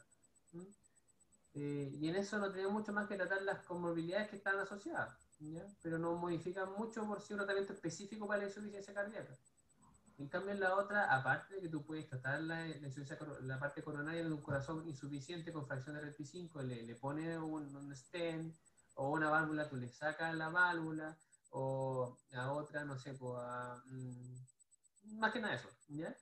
C: ¿Mm? Y en eso no tenemos mucho más que tratar las comorbilidades que están asociadas, ¿ya? Pero no modifican mucho por sí un tratamiento específico para la insuficiencia cardíaca. En cambio, en la otra, aparte de que tú puedes tratar la parte coronaria de un corazón insuficiente con fracción de RP5, le pones un stent o una válvula, tú le sacas la válvula, o a otra, no sé, pues más que nada eso, ¿ya?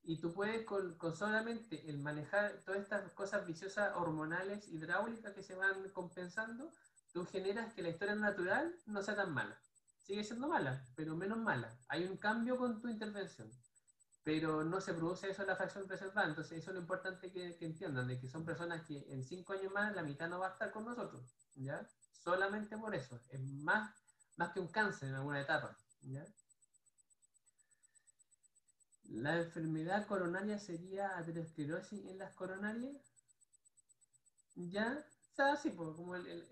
C: Y tú puedes con solamente el manejar todas estas cosas viciosas hormonales, hidráulicas que se van compensando, tú generas que la historia natural no sea tan mala. Sigue siendo mala, pero menos mala. Hay un cambio con tu intervención, pero no se produce eso en la fracción preservada. Entonces eso es lo importante que entiendan, de que son personas que en 5 años más la mitad no va a estar con nosotros, ¿ya? Solamente por eso. Es más que un cáncer en alguna etapa, ¿ya? La enfermedad coronaria sería aterosclerosis en las coronarias. Ya, o sea, sí, pues, como el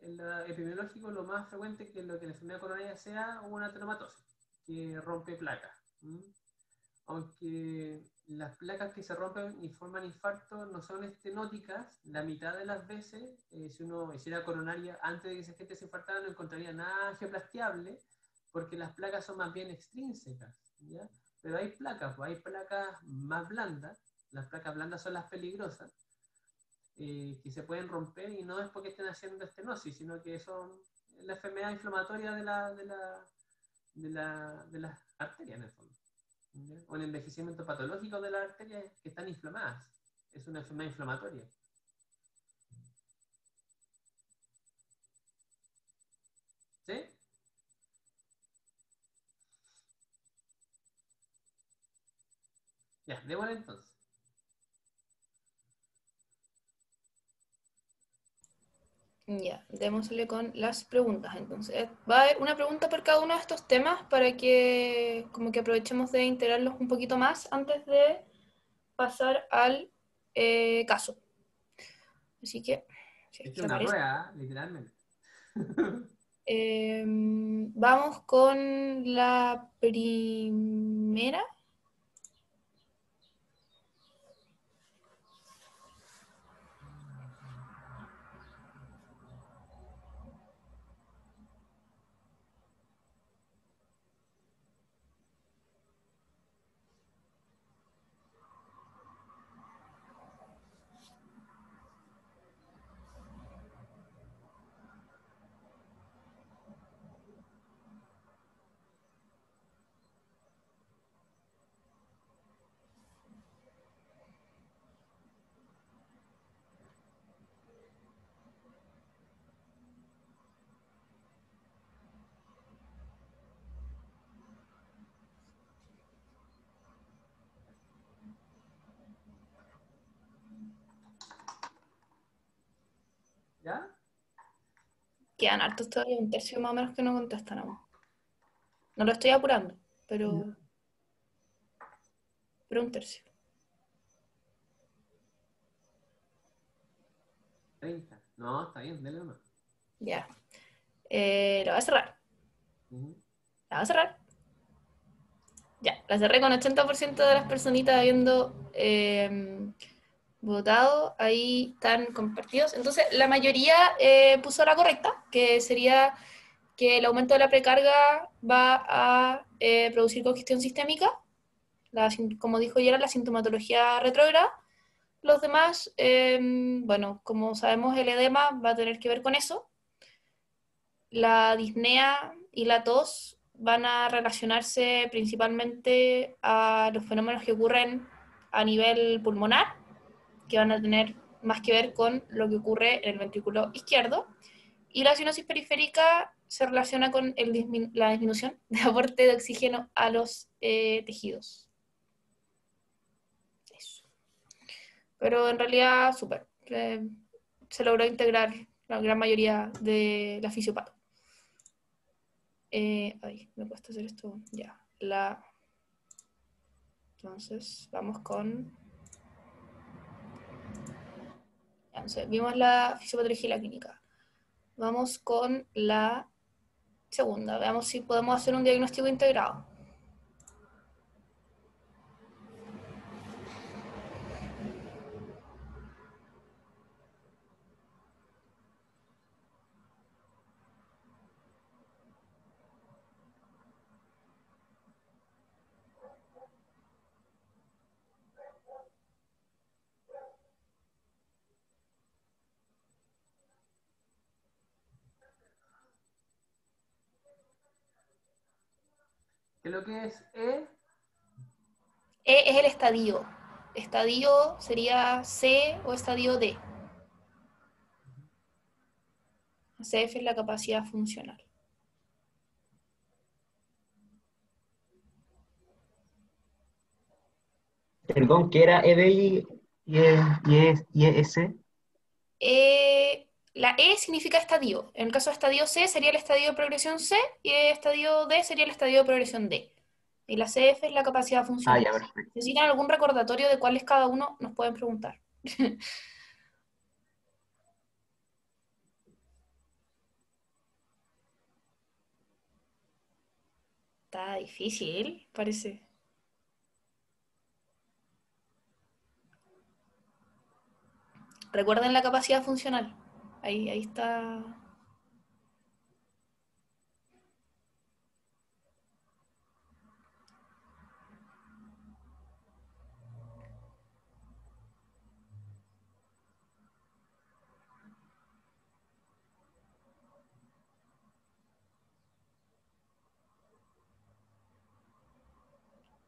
C: epidemiológico, lo más frecuente es que lo que la enfermedad coronaria sea una ateromatosis, que rompe placas. Aunque las placas que se rompen y forman infarto no son estenóticas, la mitad de las veces, si uno hiciera coronaria antes de que esa gente se infartara, no encontraría nada angioplastiable, porque las placas son más bien extrínsecas, ¿ya? Pero hay placas, pues hay placas más blandas, las placas blandas son las peligrosas, que se pueden romper y no es porque estén haciendo estenosis, sino que son la enfermedad inflamatoria de las arterias en el fondo. ¿Ya? O el envejecimiento patológico de las arterias que están inflamadas. Es una enfermedad inflamatoria. ¿Sí? Ya, démosle entonces.
A: Ya, démosle con las preguntas entonces. Va a haber una pregunta por cada uno de estos temas para que como que aprovechemos de integrarlos un poquito más antes de pasar al caso. Así que, si es
C: Es
A: que
C: una
A: aparece.
C: rueda, literalmente.
A: Vamos con la primera.
C: ¿Ya?
A: Quedan hartos todavía, un tercio más o menos que no contestan aún. No lo estoy apurando, pero un tercio.
C: 30. No, está bien, dale uno.
A: Ya. Lo voy a cerrar. La voy a cerrar. Ya, la cerré con 80% de las personitas habiendo votado. Ahí están compartidos. Entonces, la mayoría puso la correcta, que sería que el aumento de la precarga va a producir congestión sistémica. Como dijo ya, la sintomatología retrógrada. Los demás, bueno, como sabemos, el edema va a tener que ver con eso. La disnea y la tos van a relacionarse principalmente a los fenómenos que ocurren a nivel pulmonar, que van a tener más que ver con lo que ocurre en el ventrículo izquierdo. Y la cianosis periférica se relaciona con la disminución de aporte de oxígeno a los tejidos. Eso. Pero en realidad, súper. Se logró integrar la gran mayoría de la fisiopato. Ay, me cuesta hacer esto. Ya. Entonces, vamos con. Ya, no sé, vimos la fisiopatología y la clínica. Vamos con la segunda. Veamos si podemos hacer un diagnóstico integrado.
C: ¿Qué es lo que es E?
A: E es el estadio. Estadio sería C o estadio D. CF es la capacidad funcional.
E: Perdón, ¿qué era EDI y ES?
A: La E significa estadio. En el caso de estadio C sería el estadio de progresión C y el estadio D sería el estadio de progresión D. Y la CF es la capacidad
E: Ah,
A: funcional.
E: ya, perfecto.
A: ¿Necesitan algún recordatorio de cuál es cada uno? Nos pueden preguntar. Está difícil, parece. Recuerden la capacidad funcional. Ahí está.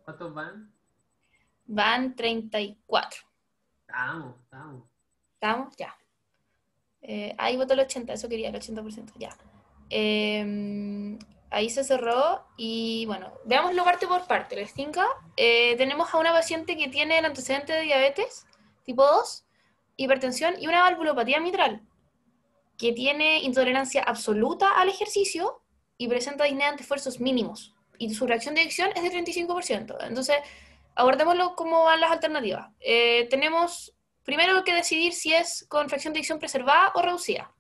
C: ¿Cuántos van?
A: Van 34.
C: Estamos.
A: ¿Estamos? Ya. Ahí votó el 80, eso quería, el 80%, ya. Ahí se cerró y bueno, veámoslo parte por parte. ¿Les tinca? Tenemos a una paciente que tiene el antecedente de diabetes tipo 2, hipertensión y una valvulopatía mitral, que tiene intolerancia absoluta al ejercicio y presenta disnea ante esfuerzos mínimos. Y su reacción de adicción es de 35%. Entonces, abordémoslo como van las alternativas. Tenemos primero que decidir si es con fracción de adicción preservada o reducida.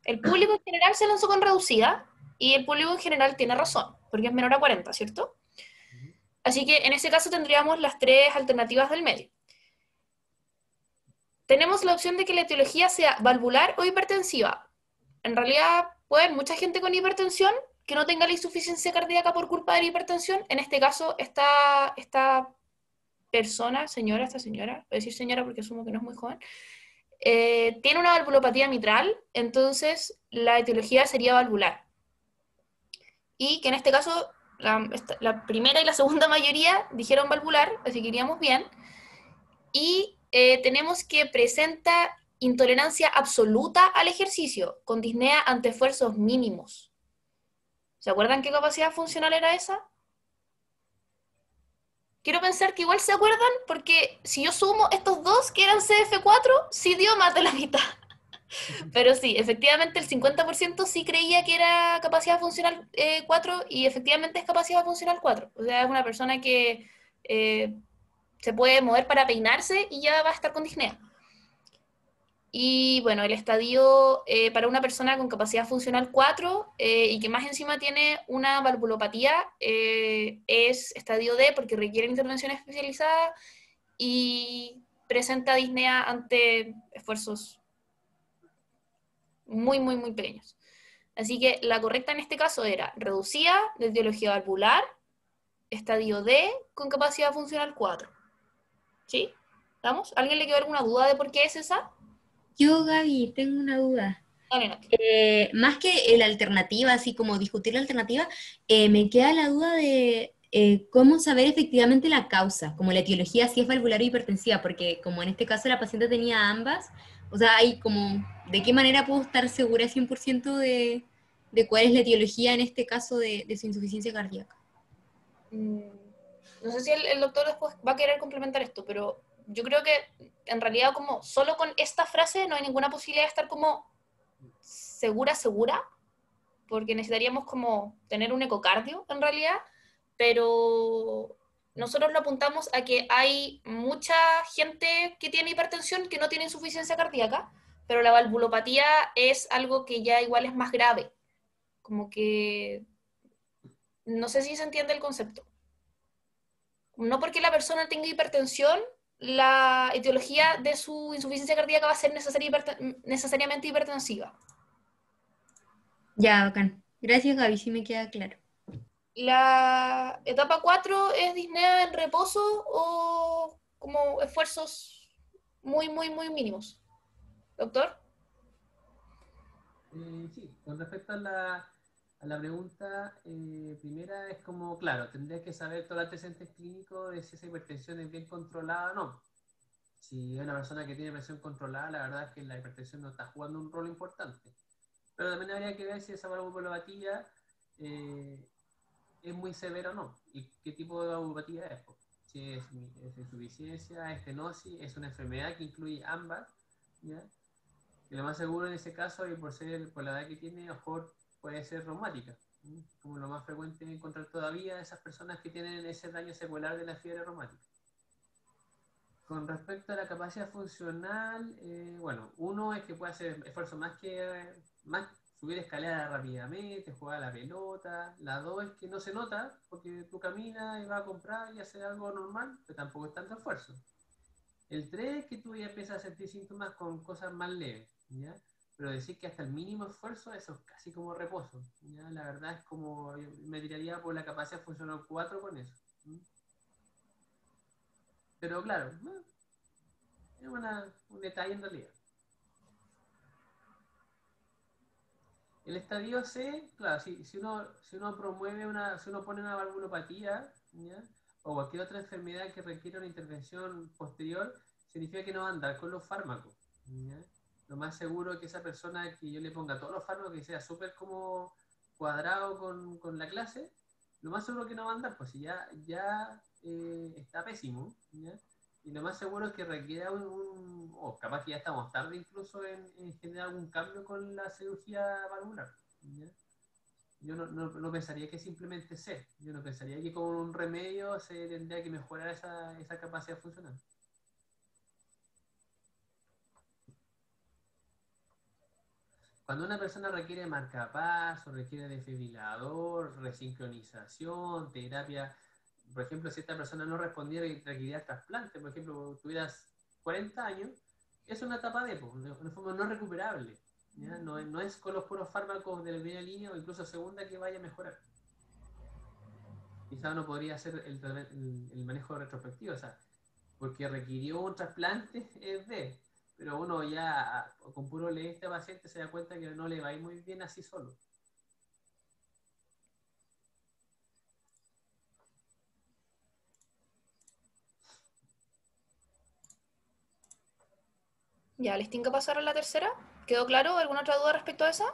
A: El público en general se lanzó con reducida y el público en general tiene razón, porque es menor a 40, ¿cierto? Así que en ese caso tendríamos las tres alternativas del medio. Tenemos la opción de que la etiología sea valvular o hipertensiva. En realidad puede haber mucha gente con hipertensión que no tenga la insuficiencia cardíaca por culpa de la hipertensión. En este caso, esta persona, esta señora, voy a decir señora porque asumo que no es muy joven, tiene una valvulopatía mitral, entonces la etiología sería valvular. Y que en este caso la primera y la segunda mayoría dijeron valvular, así que iríamos bien. Y tenemos que presenta intolerancia absoluta al ejercicio, con disnea ante esfuerzos mínimos. ¿Se acuerdan qué capacidad funcional era esa? Quiero pensar que igual se acuerdan, porque si yo sumo estos dos que eran CF4, sí dio más de la mitad. Pero sí, efectivamente el 50% sí creía que era capacidad funcional 4 y efectivamente es capacidad funcional 4. O sea, es una persona que se puede mover para peinarse y ya va a estar con disnea. Y bueno, el estadio para una persona con capacidad funcional 4 y que más encima tiene una valvulopatía es estadio D porque requiere intervención especializada y presenta disnea ante esfuerzos muy, muy, muy pequeños. Así que la correcta en este caso era reducida de etiología valvular, estadio D con capacidad funcional 4. ¿Sí? ¿Estamos? ¿Alguien le quedó alguna duda de por qué es esa?
F: Yo, Gaby, tengo una duda.
A: Dale, Nati.
F: Más que la alternativa, así como discutir la alternativa, me queda la duda de cómo saber efectivamente la causa, como la etiología, si es valvular o hipertensiva, porque como en este caso la paciente tenía ambas, o sea, hay como, ¿de qué manera puedo estar segura 100% de cuál es la etiología en este caso de su insuficiencia cardíaca?
A: No sé si el doctor después va a querer complementar esto, pero yo creo que en realidad como solo con esta frase no hay ninguna posibilidad de estar como segura, porque necesitaríamos como tener un ecocardio en realidad, pero nosotros lo apuntamos a que hay mucha gente que tiene hipertensión que no tiene insuficiencia cardíaca, pero la valvulopatía es algo que ya igual es más grave, como que no sé si se entiende el concepto. No porque la persona tenga hipertensión, la etiología de su insuficiencia cardíaca va a ser necesariamente hipertensiva.
F: Ya, bacán. Gracias, Gaby, sí me queda claro.
A: La etapa 4 es disnea en reposo o como esfuerzos muy, muy, muy mínimos. ¿Doctor?
C: Sí, con respecto a la pregunta, primero manera es como, claro, tendrías que saber todo el antecedente clínico de si esa hipertensión es bien controlada o no. Si es una persona que tiene presión controlada, la verdad es que la hipertensión no está jugando un rol importante. Pero también habría que ver si esa valvulopatía es muy severa o no, y qué tipo de valvulopatía es. Si es insuficiencia, estenosis, es una enfermedad que incluye ambas, ¿ya? Y lo más seguro en ese caso, y por la edad que tiene, a lo mejor puede ser reumática, ¿sí? Como lo más frecuente encontrar todavía esas personas que tienen ese daño secular de la fiebre reumática. Con respecto a la capacidad funcional, bueno, uno es que puede hacer esfuerzo más subir escalera rápidamente, jugar a la pelota. La dos es que no se nota, porque tú caminas y vas a comprar y hacer algo normal, pero tampoco es tanto esfuerzo. El 3 es que tú ya empiezas a sentir síntomas con cosas más leves, ¿ya? Pero decir que hasta el mínimo esfuerzo, eso es casi como reposo, ¿ya? La verdad es como, yo me tiraría por la capacidad funcional 4 con eso. ¿Sí? Pero claro, es un detalle en realidad. El estadio C, claro, si uno promueve si uno pone una valvulopatía, ¿ya? O cualquier otra enfermedad que requiera una intervención posterior, significa que no va a andar con los fármacos, ¿ya? Lo más seguro es que esa persona que yo le ponga todos los fármacos, que sea súper como cuadrado con la clase, lo más seguro que no va a andar, pues si ya está pésimo, ¿ya? Y lo más seguro es que requiera o capaz que ya estamos tarde incluso en generar algún cambio con la cirugía valvular, ¿ya? Yo no pensaría que simplemente yo no pensaría que con un remedio se tendría que mejorar esa capacidad funcional. Cuando una persona requiere marcapasos, requiere desfibrilador, resincronización, terapia, por ejemplo, si esta persona no respondiera y requería trasplante, por ejemplo, tuvieras 40 años, es una etapa de una forma no recuperable, ¿ya? No es con los puros fármacos de la primera línea o incluso segunda que vaya a mejorar. Quizá uno podría hacer el manejo retrospectivo, o sea, porque requirió un trasplante es de, pero uno ya con puro leer este paciente se da cuenta que no le va a ir muy bien así solo.
A: Ya, ¿les tengo que pasar a la tercera? ¿Quedó claro? ¿Alguna otra duda respecto a esa?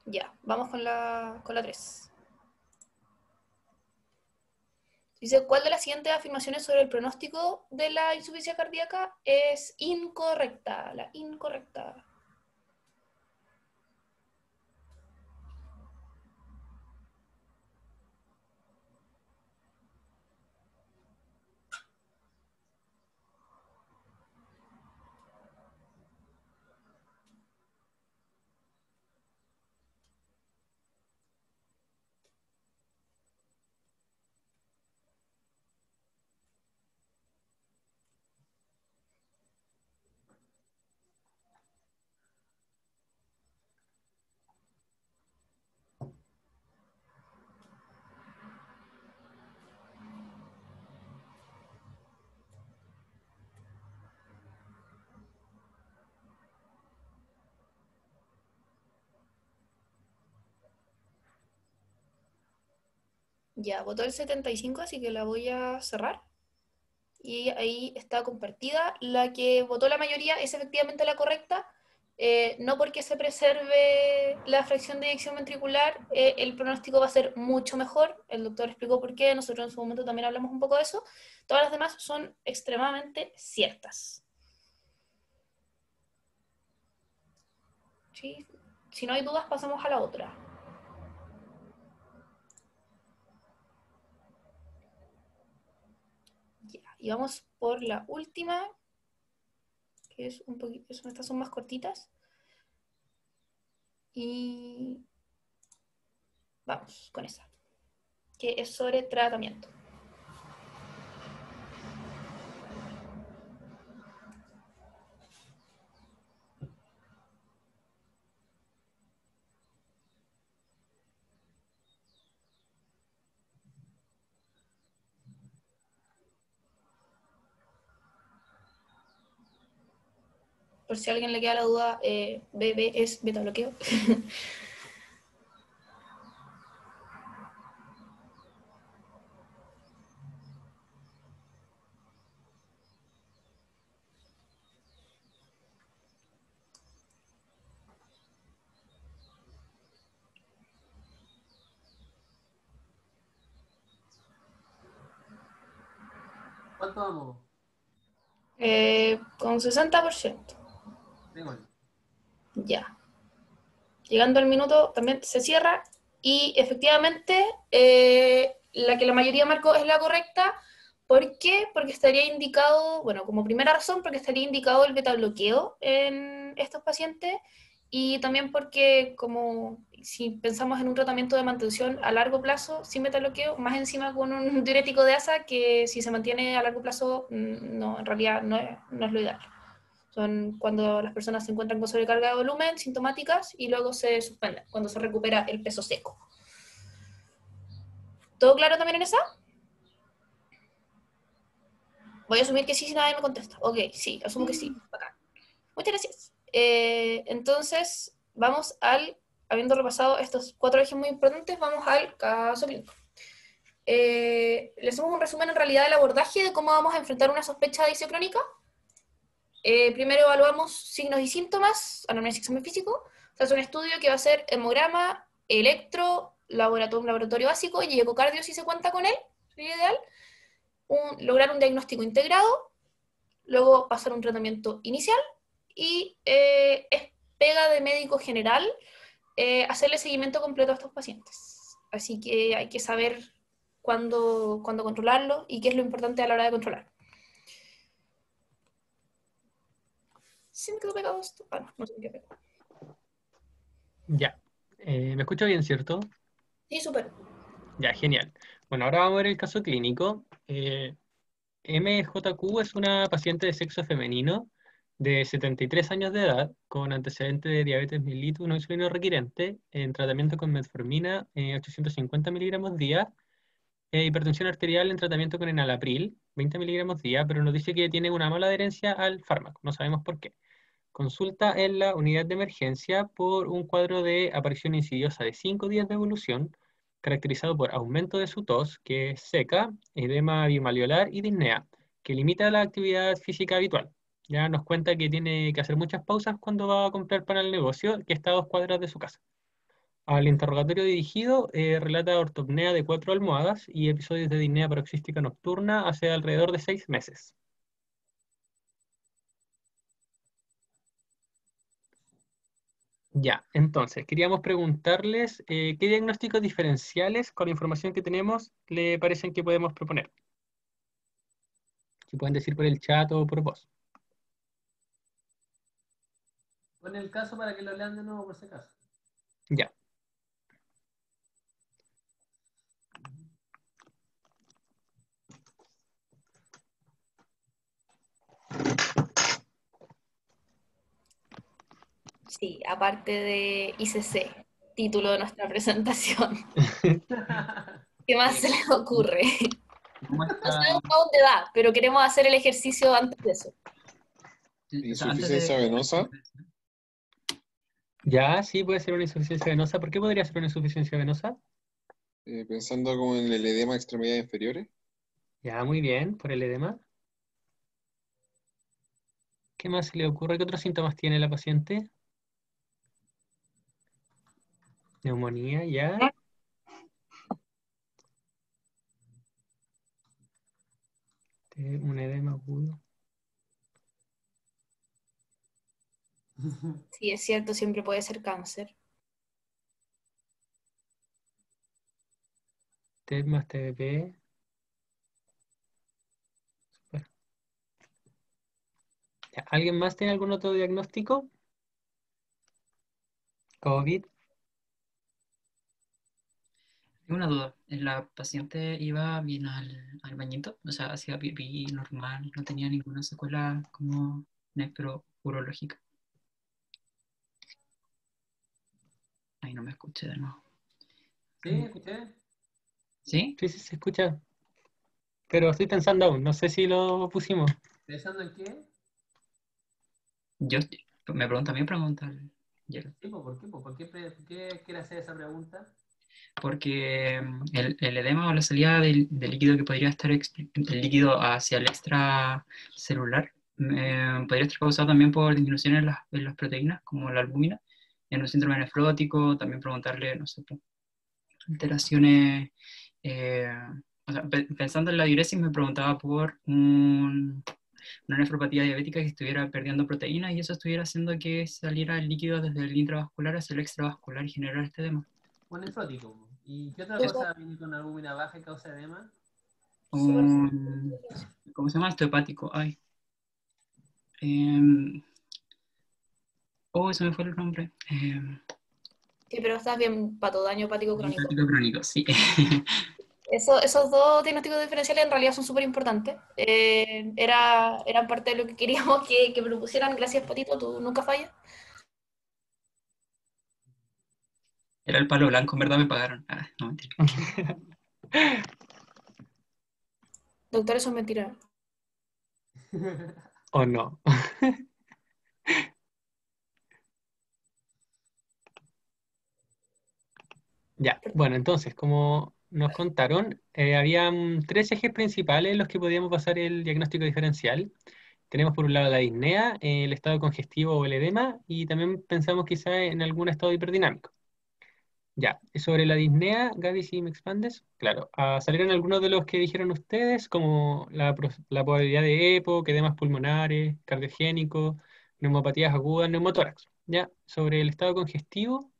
A: Ya, vamos con la 3. Dice, ¿cuál de las siguientes afirmaciones sobre el pronóstico de la insuficiencia cardíaca es incorrecta? La incorrecta. Ya, votó el 75, así que la voy a cerrar. Y ahí está compartida. La que votó la mayoría es efectivamente la correcta. No porque se preserve la fracción de eyección ventricular, el pronóstico va a ser mucho mejor. El doctor explicó por qué, nosotros en su momento también hablamos un poco de eso. Todas las demás son extremadamente ciertas. ¿Sí? Si no hay dudas, pasamos a la otra. Ya, y vamos por la última, que es un poquito, estas son más cortitas. Y vamos con esa, que es sobre tratamiento. por si a alguien le queda la duda, BB es beta bloqueo.
C: ¿Cuánto vamos?
A: Con 60%.
C: Démosle.
A: Ya. Llegando al minuto también se cierra y efectivamente la que la mayoría marcó es la correcta. ¿Por qué? Porque estaría indicado, bueno, como primera razón, porque estaría indicado el beta bloqueo en estos pacientes y también porque como si pensamos en un tratamiento de mantención a largo plazo sin beta bloqueo, más encima con un diurético de asa que si se mantiene a largo plazo, no, en realidad no es lo ideal. Son cuando las personas se encuentran con sobrecarga de volumen, sintomáticas, y luego se suspenden, cuando se recupera el peso seco. ¿Todo claro también en esa? Voy a asumir que sí si nadie me contesta. Ok, sí, asumo que sí. Bacán. Muchas gracias. Entonces, vamos habiendo repasado estos 4 ejes muy importantes, vamos al caso clínico. Le hacemos un resumen en realidad del abordaje de cómo vamos a enfrentar una sospecha de discio crónica. Primero evaluamos signos y síntomas, anamnesis, examen físico. Se hace un estudio que va a ser hemograma, electro, un laboratorio básico y ecocardio si se cuenta con él, sería ideal. Lograr un diagnóstico integrado, luego pasar un tratamiento inicial y es pega de médico general hacerle seguimiento completo a estos pacientes. Así que hay que saber cuándo controlarlo y qué es lo importante a la hora de controlar. ¿Sí me quedó pegado esto? Ah, no, no se me quedó pegado.
B: Ya. ¿Me escucho bien, cierto?
A: Sí, súper.
B: Ya, genial. Bueno, ahora vamos a ver el caso clínico. MJQ es una paciente de sexo femenino de 73 años de edad con antecedente de diabetes mellitus no insulino requirente en tratamiento con metformina 850 miligramos día, hipertensión arterial en tratamiento con enalapril 20 miligramos día, pero nos dice que tiene una mala adherencia al fármaco, no sabemos por qué. Consulta en la unidad de emergencia por un cuadro de aparición insidiosa de 5 días de evolución, caracterizado por aumento de su tos, que es seca, edema bimaliolar y disnea, que limita la actividad física habitual. Ya nos cuenta que tiene que hacer muchas pausas cuando va a comprar para el negocio, que está a 2 cuadras de su casa. Al interrogatorio dirigido, relata ortopnea de 4 almohadas y episodios de disnea paroxística nocturna hace alrededor de 6 meses. Ya, entonces, queríamos preguntarles qué diagnósticos diferenciales con la información que tenemos le parecen que podemos proponer. Si pueden decir por el chat o por voz.
C: Pon el caso para que lo lean de nuevo por si acaso.
B: Ya.
A: Sí, aparte de ICC, título de nuestra presentación. ¿Qué más se les ocurre?
G: ¿Cómo
A: No
G: está?
A: sabemos a dónde va, pero queremos hacer el ejercicio antes de eso.
G: Insuficiencia
H: venosa.
B: Ya, sí, puede ser una insuficiencia venosa. ¿Por qué podría ser una insuficiencia venosa?
H: Pensando como en el edema de extremidades inferiores.
B: Ya, muy bien, por el edema. ¿Qué más se le ocurre? ¿Qué otros síntomas tiene la paciente? Neumonía, ya. Un edema agudo.
A: Sí, es cierto, siempre puede ser cáncer.
B: TED más TBP. Super. Ya, ¿alguien más tiene algún otro diagnóstico? COVID.
G: Tengo una duda. ¿La paciente iba bien al bañito? O sea, hacía pipí normal, no tenía ninguna secuela como nefrourológica. Ay, no me escuché de nuevo.
C: ¿Sí? ¿Escuché?
G: ¿Sí?
B: Sí, sí, se escucha. Pero estoy pensando aún, no sé si lo pusimos.
C: ¿Pensando en qué?
G: Yo, me pregunta a mí, pregunta al Gerald.
C: Sí, pues, ¿por qué? Pues, ¿por qué quiere hacer esa pregunta?
G: Porque el edema o la salida del líquido que podría estar, el líquido hacia el extracelular, podría estar causado también por disminución en las proteínas, como la albúmina, en un síndrome nefrótico, también preguntarle, no sé, alteraciones, eh, o sea, pensando en la diuresis me preguntaba por una nefropatía diabética que estuviera perdiendo proteínas y eso estuviera haciendo que saliera el líquido desde el intravascular hacia el extravascular y generar este edema.
C: Un nefrótico. Po. ¿Y qué otra
A: Sí.
C: cosa viene con albúmina baja y causa edema?
A: Súper.
G: ¿Cómo se llama esto? Hepático. Ay. Em, oh, se me fue el nombre.
A: Sí, pero estás bien, pato, daño hepático crónico.
G: Hepático crónico, sí.
A: Esos dos diagnósticos diferenciales en realidad son súper importantes. Eran parte de lo que queríamos que propusieran. Gracias, Patito, tú nunca fallas.
G: Era el palo blanco, en verdad me pagaron. Ah, no, mentira.
A: Doctor, eso es mentira.
B: ¿O no? Ya, bueno, entonces, como nos contaron, habían tres ejes principales en los que podíamos basar el diagnóstico diferencial. Tenemos por un lado la disnea, el estado congestivo o el edema, y también pensamos quizá en algún estado hiperdinamico. Ya, sobre la disnea, Gaby, si me expandes, claro, salieron algunos de los que dijeron ustedes, como la probabilidad de EPO, edemas pulmonares, cardiogénico, neumopatías agudas, neumotórax. Ya, sobre el estado congestivo,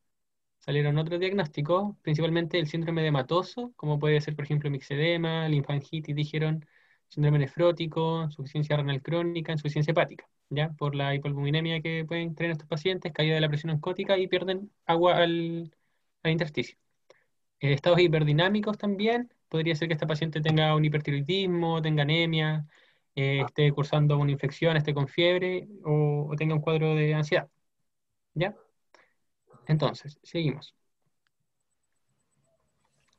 B: salieron otros diagnósticos, principalmente el síndrome edematoso, como puede ser, por ejemplo, mixedema, linfangitis, dijeron, síndrome nefrótico, insuficiencia renal crónica, insuficiencia hepática, ¿ya? Por la hipoalbuminemia que pueden tener estos pacientes, caída de la presión osmótica y pierden agua al intersticio. Estados hiperdinámicos también, podría ser que esta paciente tenga un hipertiroidismo, tenga anemia, esté cursando una infección, esté con fiebre o tenga un cuadro de ansiedad, ¿ya? Entonces, seguimos.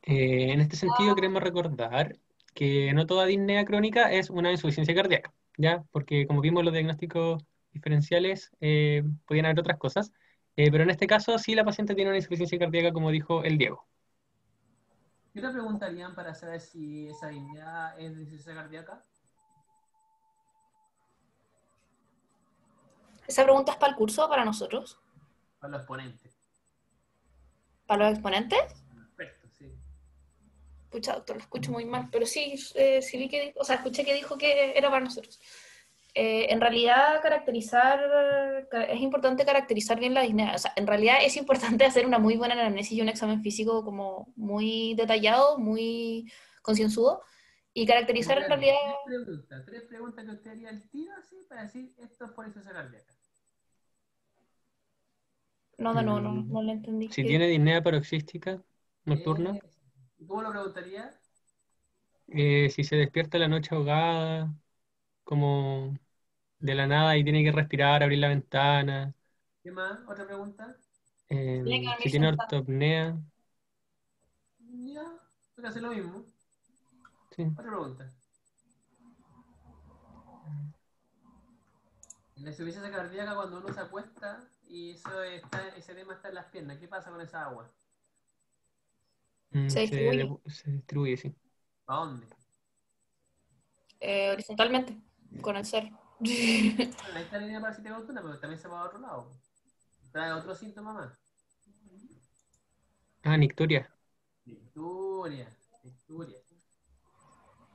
B: En este sentido, queremos recordar que no toda disnea crónica es una insuficiencia cardíaca, ¿ya? Porque como vimos, los diagnósticos diferenciales podían haber otras cosas, pero en este caso sí la paciente tiene una insuficiencia cardíaca, como dijo el Diego.
C: ¿Qué te preguntarían para saber si esa disnea es de insuficiencia cardíaca?
A: Esa pregunta es para el curso o para nosotros,
C: Para los ponentes.
A: para los exponentes.
C: Perfecto, sí.
A: Pucha, doctor, lo escucho muy mal, pero sí, sí vi que, o sea, escuché que dijo que era para nosotros. En realidad, es importante caracterizar bien la disnea. O sea, en realidad es importante hacer una muy buena anamnesis y un examen físico como muy detallado, muy concienzudo, y caracterizar en realidad...
C: Tres preguntas que usted haría al tiro, así, para decir esto es por insuficiencia cardíaca.
A: No, no le entendí.
B: Si tiene disnea paroxística nocturna,
C: ¿Cómo lo preguntaría?
B: si se despierta la noche ahogada, como de la nada y tiene que respirar, abrir la ventana,
C: ¿Qué más? ¿Otra pregunta?
A: Tiene que
B: si
A: dormir
B: tiene
A: sentada.
B: ortopnea,
C: Ya, pero hace lo mismo.
B: sí.
C: Otra pregunta. En la insuficiencia cardíaca, cuando uno se acuesta y ese edema está en las piernas, ¿qué pasa con esa agua?
A: Se distribuye
B: Se distribuye, sí.
C: ¿A dónde?
A: horizontalmente, con el ser.
C: Bueno, ahí está la línea parasítica nocturna, pero también se va a otro lado. Trae otro síntoma más.
B: Ah, nicturia.
C: Victoria.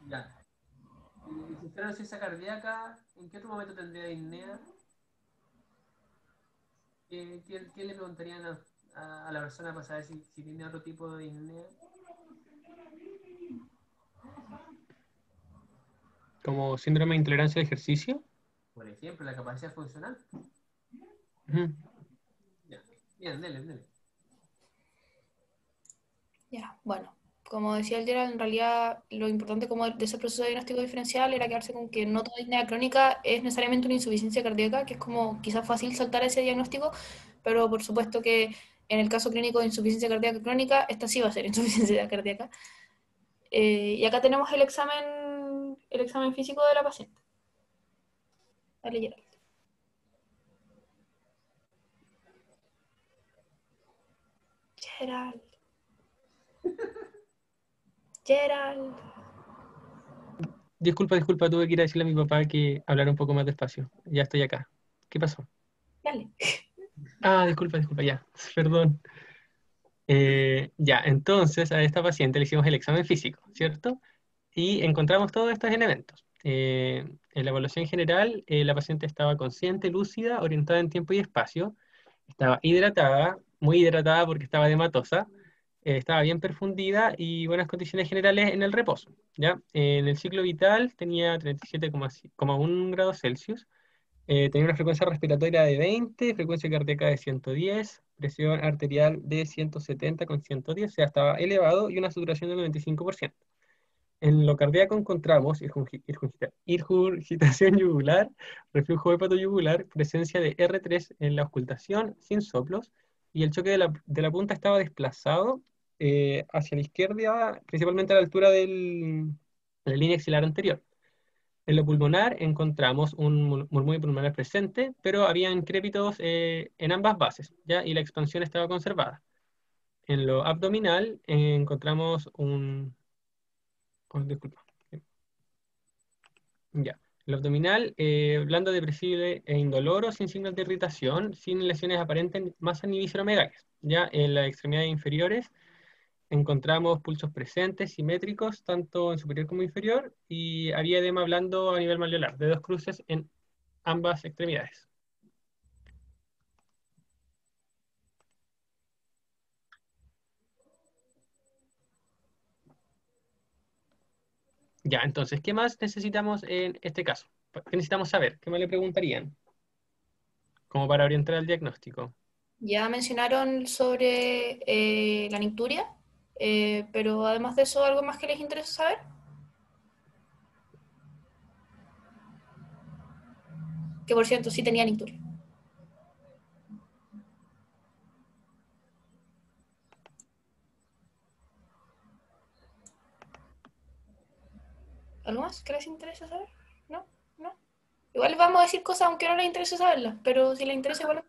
C: Ya. Y si fuera insuficiencia cardíaca, ¿en qué otro momento tendría disnea? ¿Qué le preguntarían a la persona para saber si tiene otro tipo de disnea?
B: Como síndrome de intolerancia al ejercicio.
C: Por ejemplo, la capacidad funcional.
B: Ujú.
C: Ya. Bien, dele.
A: Ya, bueno, como decía el Gerald, en realidad lo importante como de ese proceso de diagnóstico diferencial era quedarse con que no toda disnea crónica es necesariamente una insuficiencia cardíaca, que es como quizás fácil saltar ese diagnóstico, pero por supuesto que en el caso clínico de insuficiencia cardíaca crónica, esta sí va a ser insuficiencia cardíaca. Y acá tenemos el examen físico de la paciente. Dale, Gerald. Gerald. Gerald.
B: Disculpa, tuve que ir a decirle a mi papá que hablara un poco más despacio. Ya estoy acá. ¿Qué pasó?
A: Dale.
B: Ah, disculpa, ya. Perdón. Ya, entonces a esta paciente le hicimos el examen físico, ¿cierto? Y encontramos todos estos elementos. En la evaluación general, la paciente estaba consciente, lúcida, orientada en tiempo y espacio, estaba hidratada, muy hidratada porque estaba hematosa, estaba bien perfundida y buenas condiciones generales en el reposo, ¿ya? En el ciclo vital tenía 37,1 grados Celsius, tenía una frecuencia respiratoria de 20, frecuencia cardíaca de 110, presión arterial de 170 con 110, o sea, estaba elevado y una saturación del 95%. En lo cardíaco encontramos irgurgitación yugular, reflujo hepatoyugular, presencia de R3 en la auscultación sin soplos, y el choque de la punta estaba desplazado hacia la izquierda, principalmente a la altura de la línea axilar anterior. En lo pulmonar encontramos un murmullo pulmonar presente, pero habían crépitos en ambas bases, ¿ya? Y la expansión estaba conservada. En lo abdominal encontramos disculpa. Ya. El abdominal, blando, depresible e indoloro, sin signos de irritación, sin lesiones aparentes masas ni visceromegalias. Ya en las extremidades inferiores encontramos pulsos presentes, simétricos, tanto en superior como inferior, y había edema blando a nivel malleolar, de 2 cruces en ambas extremidades. Ya, entonces, ¿qué más necesitamos en este caso? ¿Qué necesitamos saber? ¿Qué más le preguntarían? Como para orientar al diagnóstico.
A: Ya mencionaron sobre la nicturia, pero además de eso, ¿algo más que les interesa saber? Que por cierto, sí tenía nicturia. ¿Algo más que les interesa saber? ¿No? ¿No? Igual les vamos a decir cosas aunque no les interese saberlas, pero si les interesa igual...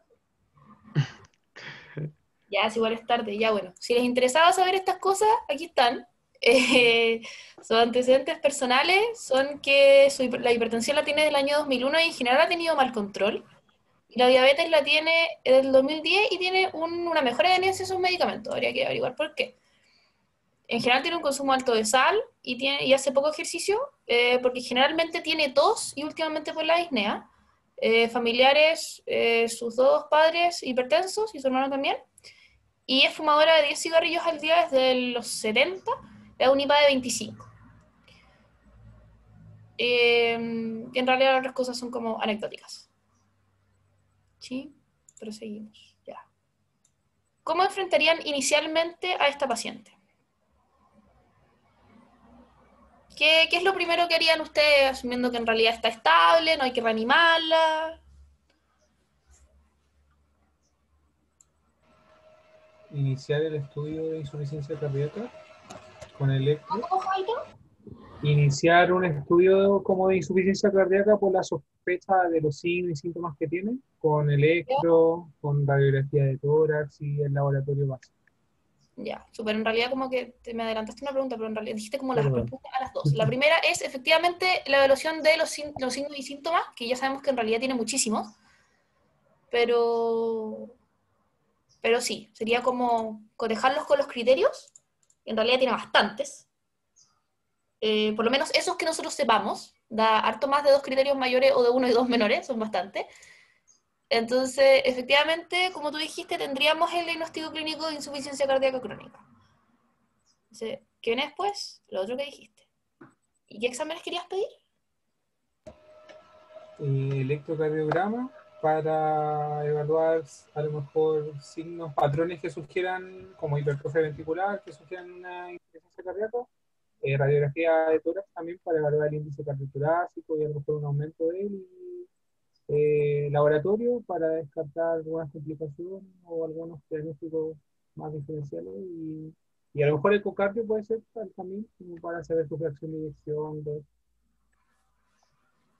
A: Ya, es igual es tarde, ya bueno. Si les interesaba saber estas cosas, aquí están. Sus antecedentes personales son que la hipertensión la tiene del año 2001 y en general ha tenido mal control. Y la diabetes la tiene del 2010 y tiene una mejora de adherencia a sus medicamentos. Habría que averiguar por qué. En general tiene un consumo alto de sal y hace poco ejercicio, porque generalmente tiene tos y últimamente por la disnea. Familiares, sus dos padres hipertensos y su hermano también. Y es fumadora de 10 cigarrillos al día desde los 70, le da un IPA de 25. Y en realidad las otras cosas son como anecdóticas. ¿Sí? Proseguimos. Ya. ¿Cómo enfrentarían inicialmente a esta paciente? ¿Qué es lo primero que harían ustedes, asumiendo que en realidad está estable, no hay que reanimarla?
I: Iniciar el estudio de insuficiencia cardíaca con electro.
A: ¿Cómo, Jairo?
I: Iniciar un estudio como de insuficiencia cardíaca por la sospecha de los signos y síntomas que tiene, con electro, con radiografía de tórax y el laboratorio básico.
A: Ya, súper. En realidad como que me adelantaste una pregunta, pero en realidad dijiste como las
I: Perdón.
A: respuestas a las dos. La primera es efectivamente la evaluación de los signos y síntomas, que ya sabemos que en realidad tiene muchísimos, pero sí, sería como cotejarlos con los criterios, en realidad tiene bastantes. Por lo menos esos que nosotros sepamos, da harto más de 2 criterios mayores o de 1 y 2 menores, son bastantes. Entonces, efectivamente, como tú dijiste, tendríamos el diagnóstico clínico de insuficiencia cardíaca crónica. Entonces, ¿qué viene después? Lo otro que dijiste. ¿Y qué exámenes querías pedir?
I: Electrocardiograma para evaluar a lo mejor signos, patrones que sugieran, como hipertrofia ventricular, que sugieran una insuficiencia cardíaca. Radiografía de tórax también para evaluar el índice cardiotorácico y a lo mejor un aumento de él. Laboratorio para descartar algunas complicaciones o algunos diagnósticos más diferenciales. Y a lo mejor ecocardio puede ser también, como para saber su fracción de eyección.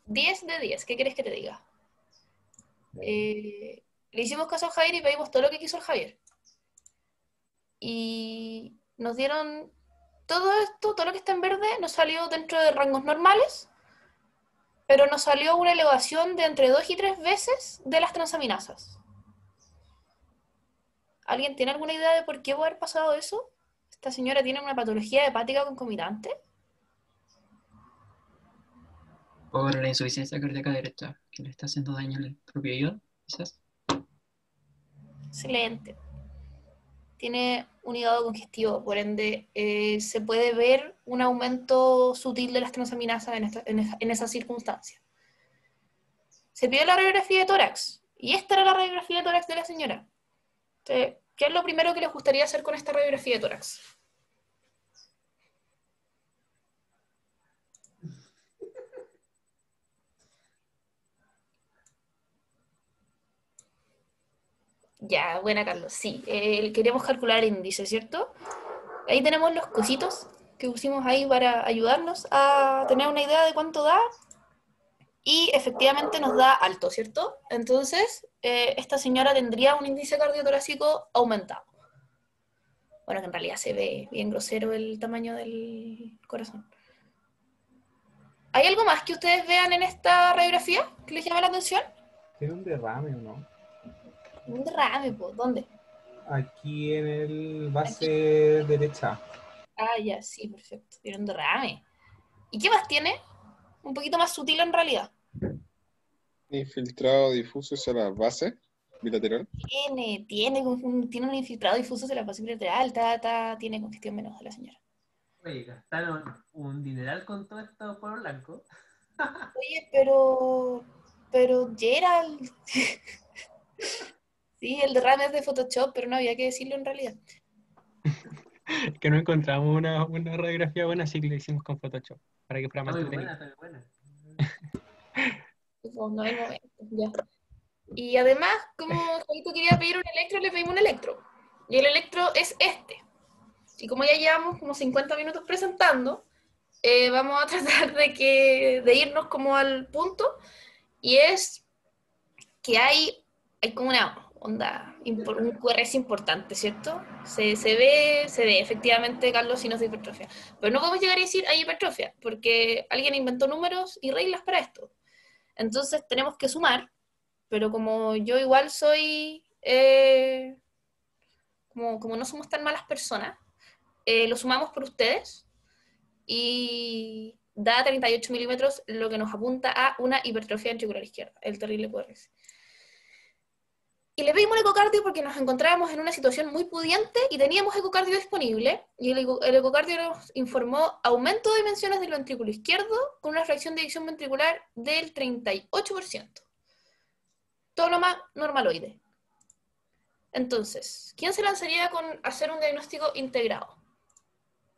A: 10 de 10, ¿qué quieres que te diga? Le hicimos caso a Javier y pedimos todo lo que quiso el Javier. y nos dieron todo esto, todo lo que está en verde, nos salió dentro de rangos normales, pero nos salió una elevación de entre 2 y 3 veces de las transaminasas. ¿Alguien tiene alguna idea de por qué puede haber pasado eso? ¿Esta señora tiene una patología hepática concomitante?
G: Por la insuficiencia cardíaca derecha, que le está haciendo daño al propio hígado, quizás.
A: Excelente. Tiene un hígado congestivo, por ende se puede ver un aumento sutil de las transaminasas en esa circunstancia. Se pidió la radiografía de tórax, y esta era la radiografía de tórax de la señora. Entonces, ¿qué es lo primero que les gustaría hacer con esta radiografía de tórax? Ya, buena, Carlos. Sí, queremos calcular el índice, ¿cierto? Ahí tenemos los cositos que pusimos ahí para ayudarnos a tener una idea de cuánto da. Y efectivamente nos da alto, ¿cierto? Entonces, esta señora tendría un índice cardiotorácico aumentado. Bueno, que en realidad se ve bien grosero el tamaño del corazón. ¿Hay algo más que ustedes vean en esta radiografía que les llame la atención?
I: ¿Tiene un derrame o no?
A: Un derrame, pues, ¿dónde?
I: Aquí en el base derecha.
A: Ah, ya, sí, perfecto. Tiene un derrame. ¿Y qué más tiene? Un poquito más sutil en realidad.
H: Infiltrado difuso hacia la base bilateral.
A: Tiene un infiltrado difuso de la fase bilateral, tiene congestión venosa de la señora.
C: Oye, gastaron un dineral con todo esto por blanco.
A: Oye, pero Gerald. Sí, el derrame es de Photoshop, pero no había que decirlo en realidad.
B: Que no encontramos una radiografía buena, así que lo hicimos con Photoshop, para que fuera más
C: Muy
B: entretenido.
C: buena, muy buena.
A: Pues no hay momento, ya. Y además, como Juanito quería pedir un electro, le pedimos un electro. Y el electro es este. Y como ya llevamos como 50 minutos presentando, vamos a tratar de irnos como al punto. Y es que hay como una onda, un QRS importante, ¿cierto? Se ve efectivamente, Carlos, signos de hipertrofia. Pero no podemos llegar a decir hay hipertrofia, porque alguien inventó números y reglas para esto. Entonces tenemos que sumar, pero como yo igual soy, como no somos tan malas personas, lo sumamos por ustedes y da 38 milímetros, lo que nos apunta a una hipertrofia ventricular izquierda, el terrible QRS. Y le pedimos un ecocardio porque nos encontrábamos en una situación muy pudiente y teníamos ecocardio disponible, y el ecocardio nos informó aumento de dimensiones del ventrículo izquierdo con una fracción de eyección ventricular del 38%. Todo lo más normaloide. Entonces, ¿quién se lanzaría con hacer un diagnóstico integrado?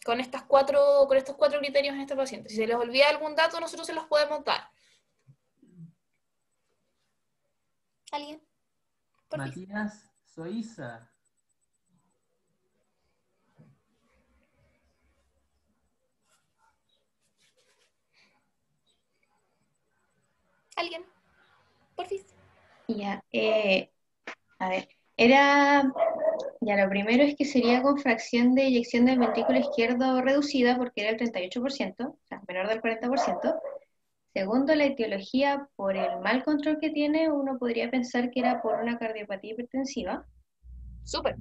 A: Con estos cuatro criterios en este paciente. Si se les olvida algún dato, nosotros se los podemos dar. ¿Alguien?
C: Matías Soiza.
A: ¿Alguien? Por fin.
F: Ya, a ver, ya lo primero es que sería con fracción de eyección del ventrículo izquierdo reducida porque era el 38%, o sea, menor del 40%. Segundo, la etiología por el mal control que tiene, uno podría pensar que era por una cardiopatía hipertensiva.
A: Súper.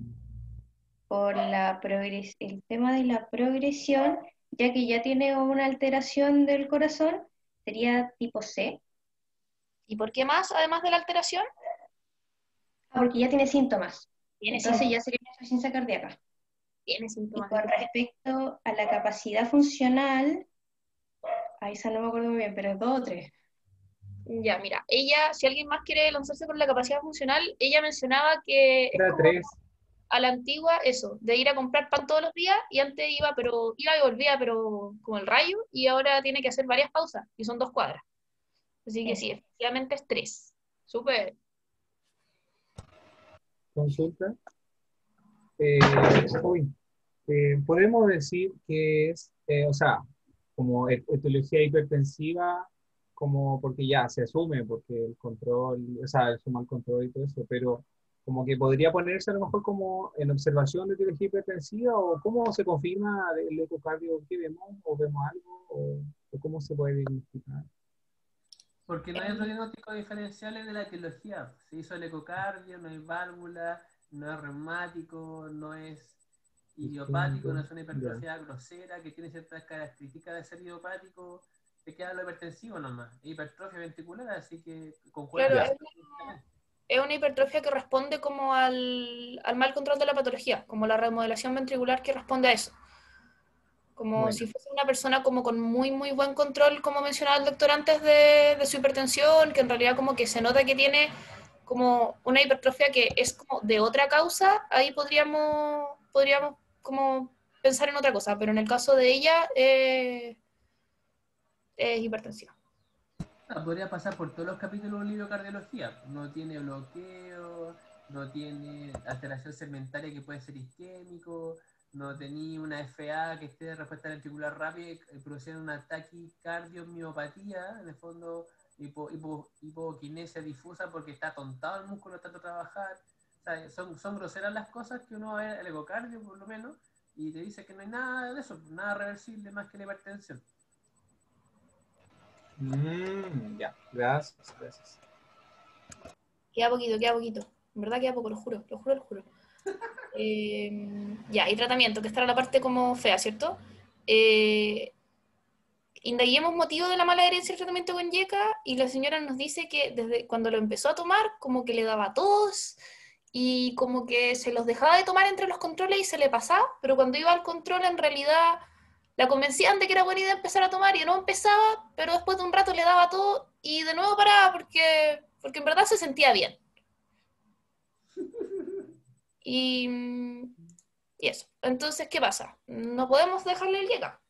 F: Por el tema de la progresión, ya que ya tiene una alteración del corazón, sería tipo C.
A: ¿Y por qué más, además de la alteración?
F: Porque ya tiene síntomas. Entonces
A: síntomas.
F: ya sería una insuficiencia cardíaca.
A: Tiene
F: Y
A: síntomas.
F: con respecto a la capacidad funcional, ahí esa no me acuerdo muy bien, pero es 2 o 3.
A: Ya, mira, ella, si alguien más quiere lanzarse con la capacidad funcional, ella mencionaba que es
I: Era
A: como
I: 3.
A: a la antigua, eso, de ir a comprar pan todos los días, y antes iba y volvía, pero como el rayo, y ahora tiene que hacer varias pausas, y son 2 cuadras. Así que sí, efectivamente es 3. Súper.
I: Consulta. Podemos decir que es, o sea, como etiología hipertensiva, como porque ya se asume, porque el control, o sea, el mal control y todo eso, pero como que podría ponerse a lo mejor como en observación de etiología hipertensiva, o cómo se confirma el ecocardio que vemos, o vemos algo, o cómo se puede diagnosticar.
C: Porque no hay otro diagnóstico diferencial de la etiología. Se hizo el ecocardio, no hay válvula, no es reumático, no es idiopático, no es una hipertrofia grosera que tiene ciertas características de ser idiopático. Te queda lo hipertensivo nomás, hipertrofia ventricular, así que concuerda.
A: Claro, es una hipertrofia que responde como al mal control de la patología, como la remodelación ventricular que responde a eso. Como si fuese una persona como con muy, muy buen control, como mencionaba el doctor antes, de su hipertensión, que en realidad como que se nota que tiene como una hipertrofia que es como de otra causa, ahí podríamos como pensar en otra cosa, pero en el caso de ella es hipertensión.
C: Podría pasar por todos los capítulos de un libro de cardiología. No tiene bloqueo, no tiene alteración segmentaria que puede ser isquémico, no tenía una FA que esté de respuesta ventricular rápida produciendo una taquicardiomiopatía, en el fondo hipoquinesia difusa porque está atontado el músculo tanto trabajar. O sea, son groseras las cosas que uno va a ver el ecocardio por lo menos y te dice que no hay nada de eso, nada reversible más que la hipertensión.
I: Ya, gracias.
A: Queda poquito. En verdad queda poco, lo juro. Ya, y tratamiento, que esta era la parte como fea, ¿cierto? Indaguemos motivo de la mala adherencia al tratamiento con yeca y la señora nos dice que desde cuando lo empezó a tomar, como que le daba tos y como que se los dejaba de tomar entre los controles y se le pasaba, pero cuando iba al control en realidad la convencían de que era buena idea empezar a tomar y no empezaba, pero después de un rato le daba todo y de nuevo paraba porque en verdad se sentía bien. Y eso. Entonces, ¿qué pasa? No podemos dejarle el yeca.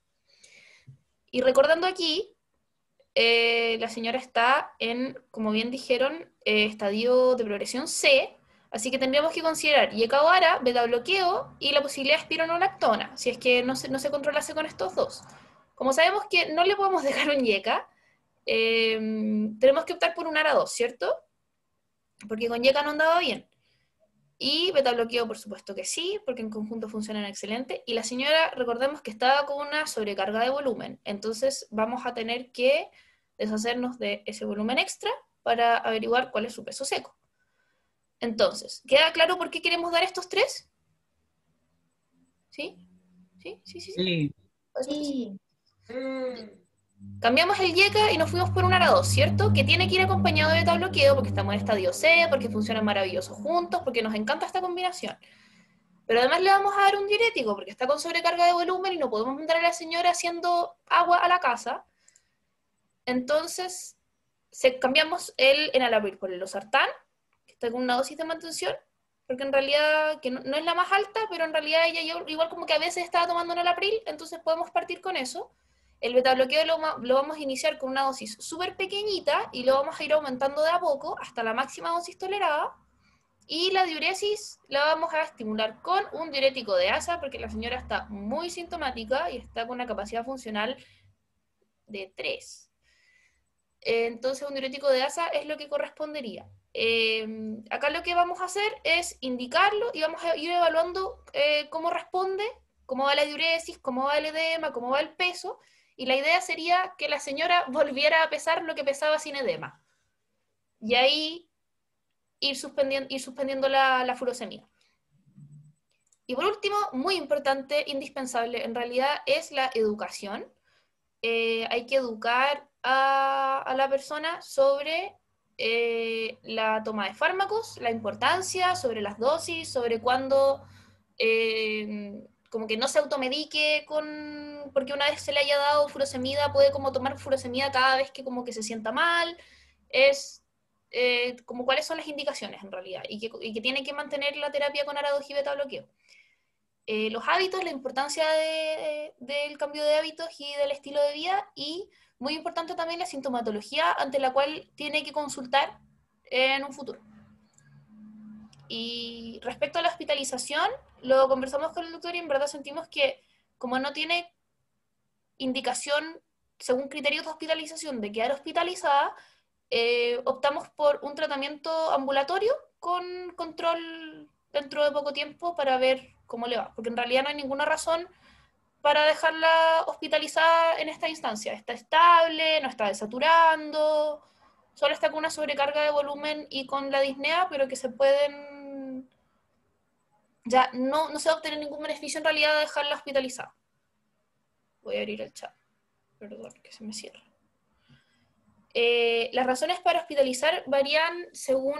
A: Y recordando aquí, la señora está en, como bien dijeron, estadio de progresión C, así que tendríamos que considerar yeca o ARA, beta bloqueo y la posibilidad de espironolactona, si es que no se controlase con estos dos. Como sabemos que no le podemos dejar un yeca, tenemos que optar por un ARA 2, ¿cierto? Porque con yeca no andaba bien. Y beta bloqueo, por supuesto que sí, porque en conjunto funcionan excelente. Y la señora, recordemos que estaba con una sobrecarga de volumen. Entonces vamos a tener que deshacernos de ese volumen extra para averiguar cuál es su peso seco. Entonces, ¿queda claro por qué queremos dar estos tres? ¿Sí?
G: Sí.
F: Sí.
A: Cambiamos el yeca y nos fuimos por un ARA 2, ¿cierto? Que tiene que ir acompañado de beta bloqueo porque estamos en estadio C, porque funcionan maravillosos juntos, porque nos encanta esta combinación. Pero además le vamos a dar un diurético porque está con sobrecarga de volumen y no podemos mandar a la señora haciendo agua a la casa. Entonces, cambiamos el enalapril por el losartán, que está con una dosis de mantención, porque en realidad, que no es la más alta, pero en realidad ella igual como que a veces estaba tomando enalapril, entonces podemos partir con eso. El beta bloqueo lo vamos a iniciar con una dosis súper pequeñita y lo vamos a ir aumentando de a poco hasta la máxima dosis tolerada. Y la diuresis la vamos a estimular con un diurético de asa porque la señora está muy sintomática y está con una capacidad funcional de 3. Entonces un diurético de asa es lo que correspondería. Acá lo que vamos a hacer es indicarlo y vamos a ir evaluando cómo responde, cómo va la diuresis, cómo va el edema, cómo va el peso. Y la idea sería que la señora volviera a pesar lo que pesaba sin edema. Y ahí ir suspendiendo la furosemida. Y por último, muy importante, indispensable, en realidad es la educación. Hay que educar a la persona sobre la toma de fármacos, la importancia, sobre las dosis, sobre cuándo como que no se automedique porque una vez se le haya dado furosemida, puede como tomar furosemida cada vez que como que se sienta mal. Es como cuáles son las indicaciones en realidad, y que tiene que mantener la terapia con ARA 2 y beta bloqueo. Los hábitos, la importancia del cambio de hábitos y del estilo de vida, y muy importante también la sintomatología ante la cual tiene que consultar en un futuro. Y respecto a la hospitalización, lo conversamos con el doctor y en verdad sentimos que como no tiene indicación según criterios de hospitalización de quedar hospitalizada, optamos por un tratamiento ambulatorio con control dentro de poco tiempo para ver cómo le va, porque en realidad no hay ninguna razón para dejarla hospitalizada en esta instancia. Está estable, no está desaturando, solo está con una sobrecarga de volumen y con la disnea, pero que se pueden... Ya no se va a obtener ningún beneficio en realidad de dejarla hospitalizada. Voy a abrir el chat, perdón, que se me cierra. Las razones para hospitalizar varían según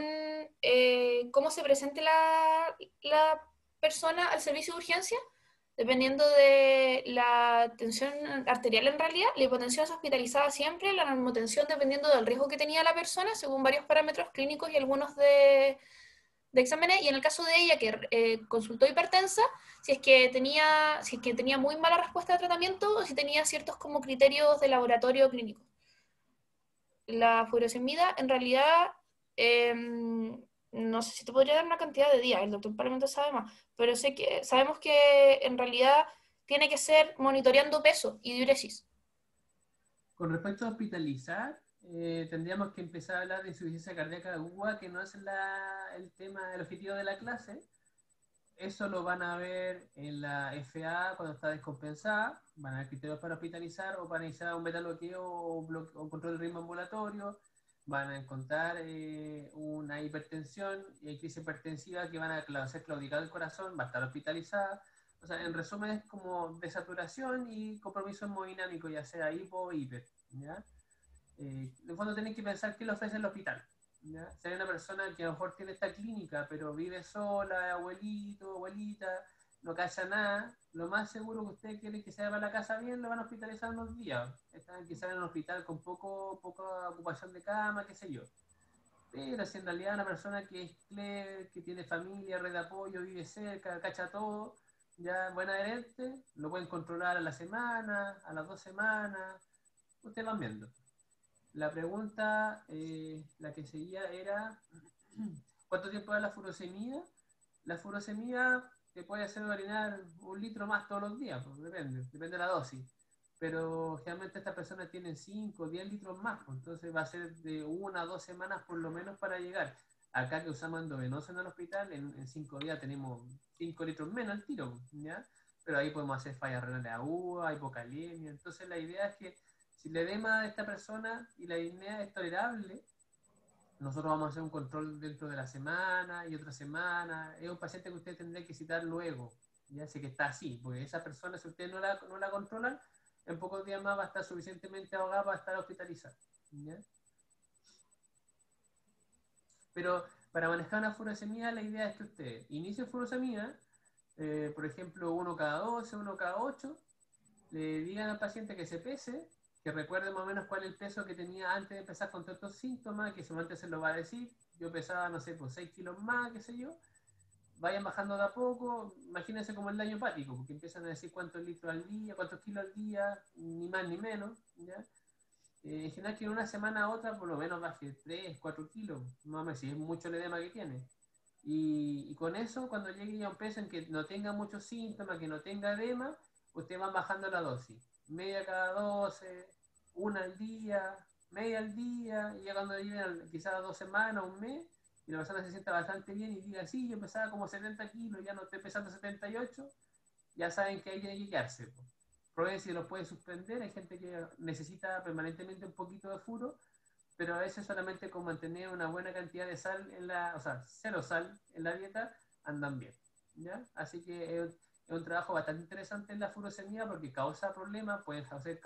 A: cómo se presente la persona al servicio de urgencia, dependiendo de la tensión arterial en realidad. La hipotensión es hospitalizada siempre, la normotensión dependiendo del riesgo que tenía la persona, según varios parámetros clínicos y algunos de exámenes, y en el caso de ella que consultó hipertensa, si es que tenía muy mala respuesta de tratamiento o si tenía ciertos como criterios de laboratorio clínico. La furosemida, en realidad, no sé si te podría dar una cantidad de días, el doctor probablemente sabe más, pero sabemos que en realidad tiene que ser monitoreando peso y diuresis.
C: Con respecto a hospitalizar, tendríamos que empezar a hablar de insuficiencia cardíaca aguda, que no es el objetivo de la clase. Eso lo van a ver en la FA cuando está descompensada. Van a haber criterios para hospitalizar o para iniciar un beta bloqueo o control del ritmo ambulatorio. Van a encontrar una hipertensión y crisis hipertensiva que van a hacer claudicar el corazón, va a estar hospitalizada. O sea, en resumen es como desaturación y compromiso hemodinámico, ya sea hipo o hiper. ¿Ya? De fondo tienen que pensar qué le ofrece el hospital. ¿Ya? Si hay una persona que a lo mejor tiene esta clínica, pero vive sola, abuelito, abuelita, no cacha nada, lo más seguro que usted quiere que se vaya a la casa bien, lo van a hospitalizar unos días. Están quizás en un hospital con poca ocupación de cama, qué sé yo. Pero si en realidad una persona que es clever, que tiene familia, red de apoyo, vive cerca, cacha todo, ya buena adherente, lo pueden controlar a la semana, a las 2 semanas, ustedes van viendo. La pregunta, la que seguía era, ¿cuánto tiempo da la furosemida? La furosemida te puede hacer orinar 1 litro más todos los días, pues, depende de la dosis. Pero generalmente estas personas tienen 5 o 10 litros más, pues, entonces va a ser de 1 a 2 semanas por lo menos para llegar. Acá que usamos endovenoso en el hospital, en 5 días tenemos 5 litros menos al tiro, ¿ya? Pero ahí podemos hacer fallas renales agudas, hipocalemia. Entonces la idea es que si el edema de esta persona y la disnea es tolerable, nosotros vamos a hacer un control dentro de la semana y otra semana. Es un paciente que usted tendrá que citar luego, ya sé que está así, porque esa persona, si ustedes no la controlan, en pocos días más va a estar suficientemente ahogada para estar hospitalizada. ¿Ya? Pero para manejar una furosemia, la idea es que usted inicie furosemia, por ejemplo, 1 cada 12, 1 cada 8, le digan al paciente que se pese, que recuerde más o menos cuál es el peso que tenía antes de empezar con todos estos síntomas, que seguramente se lo va a decir. Yo pesaba, no sé, pues 6 kilos más, qué sé yo. Vayan bajando de a poco, imagínense como el daño hepático, porque empiezan a decir cuántos litros al día, cuántos kilos al día, ni más ni menos, ¿ya? En general que en una semana a otra por lo menos baje 3, 4 kilos, más o menos, si es mucho el edema que tiene. Y con eso, cuando llegue a un peso en que no tenga muchos síntomas, que no tenga edema, ustedes van bajando la dosis. Media cada 12, 1 al día, media al día, y ya cuando lleguen quizás 2 semanas, 1 mes, y la persona se sienta bastante bien y diga, sí, yo pesaba como 70 kilos, ya no estoy pesando 78, ya saben que ahí tiene que quedarse. Prueben si lo pueden suspender. Hay gente que necesita permanentemente un poquito de furo, pero a veces solamente con mantener una buena cantidad de sal o sea, 0 sal en la dieta, andan bien. ¿Ya? Así que es un trabajo bastante interesante en la furosemia porque causa problemas, pueden hacer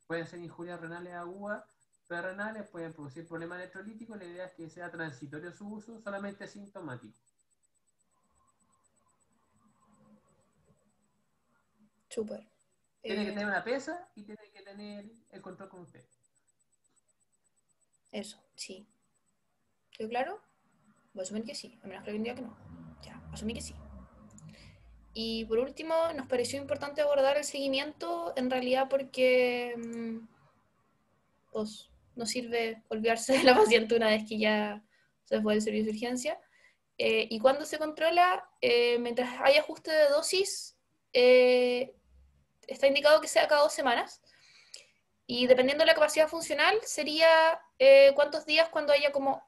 C: pueden ser injurias renales agudas, renales, pueden producir problemas electrolíticos. La idea es que sea transitorio su uso, solamente sintomático.
A: Súper.
C: Tiene que tener una pesa y tiene que tener el control con usted.
A: Eso, sí. ¿Quedó claro? Voy a asumir que sí, a menos que alguien diga que no. Ya, asumí que sí. Y por último, nos pareció importante abordar el seguimiento, en realidad porque pues, no sirve olvidarse de la paciente una vez que ya se fue del servicio de urgencia. Y cuando se controla, mientras hay ajuste de dosis, está indicado que sea cada 2 semanas. Y dependiendo de la capacidad funcional, sería cuántos días cuando haya como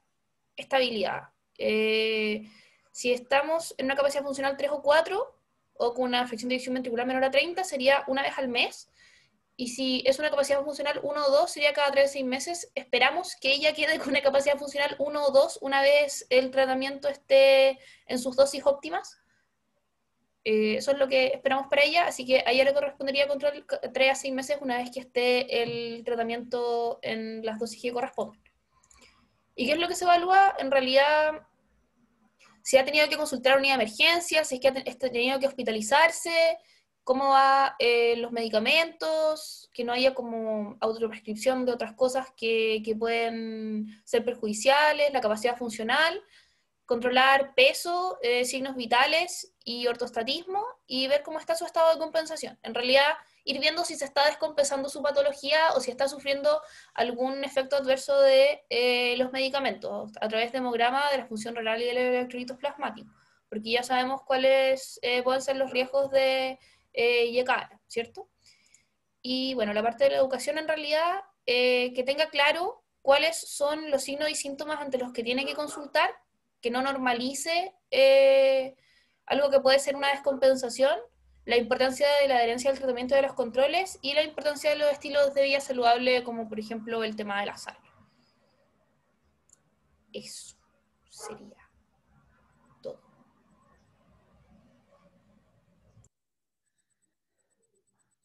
A: estabilidad. Si estamos en una capacidad funcional 3 o 4, o con una fricción de eyección ventricular menor a 30, sería una vez al mes. Y si es una capacidad funcional 1 o 2, sería cada 3 o 6 meses. Esperamos que ella quede con una capacidad funcional 1 o 2 una vez el tratamiento esté en sus dosis óptimas. Eso es lo que esperamos para ella, así que a ella le correspondería control 3 a 6 meses una vez que esté el tratamiento en las dosis que corresponden. ¿Y qué es lo que se evalúa? En realidad, si ha tenido que consultar a unidad de emergencia, si es que ha tenido que hospitalizarse, cómo va los medicamentos, que no haya como autoprescripción de otras cosas que pueden ser perjudiciales, la capacidad funcional, controlar peso, signos vitales y ortostatismo, y ver cómo está su estado de compensación. En realidad, ir viendo si se está descompensando su patología o si está sufriendo algún efecto adverso de los medicamentos a través de hemograma, de la función renal y del electrolitos plasmáticos, porque ya sabemos cuáles pueden ser los riesgos de YK, ¿cierto? Y bueno, la parte de la educación en realidad, que tenga claro cuáles son los signos y síntomas ante los que tiene que consultar, que no normalice algo que puede ser una descompensación, la importancia de la adherencia al tratamiento de los controles y la importancia de los estilos de vida saludable, como por ejemplo el tema de la sal. Eso sería todo.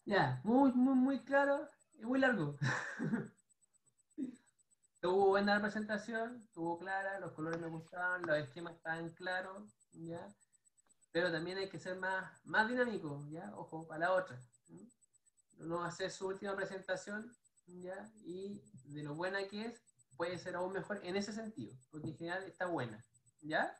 C: Ya, muy claro y muy largo. Tuvo buena presentación, tuvo clara, los colores me gustaban, los esquemas estaban claros, ¿ya? Pero también hay que ser más dinámico, ¿ya? Ojo, para la otra. No hacer su última presentación, ¿ya? Y de lo buena que es, puede ser aún mejor en ese sentido, porque en general está buena, ¿ya?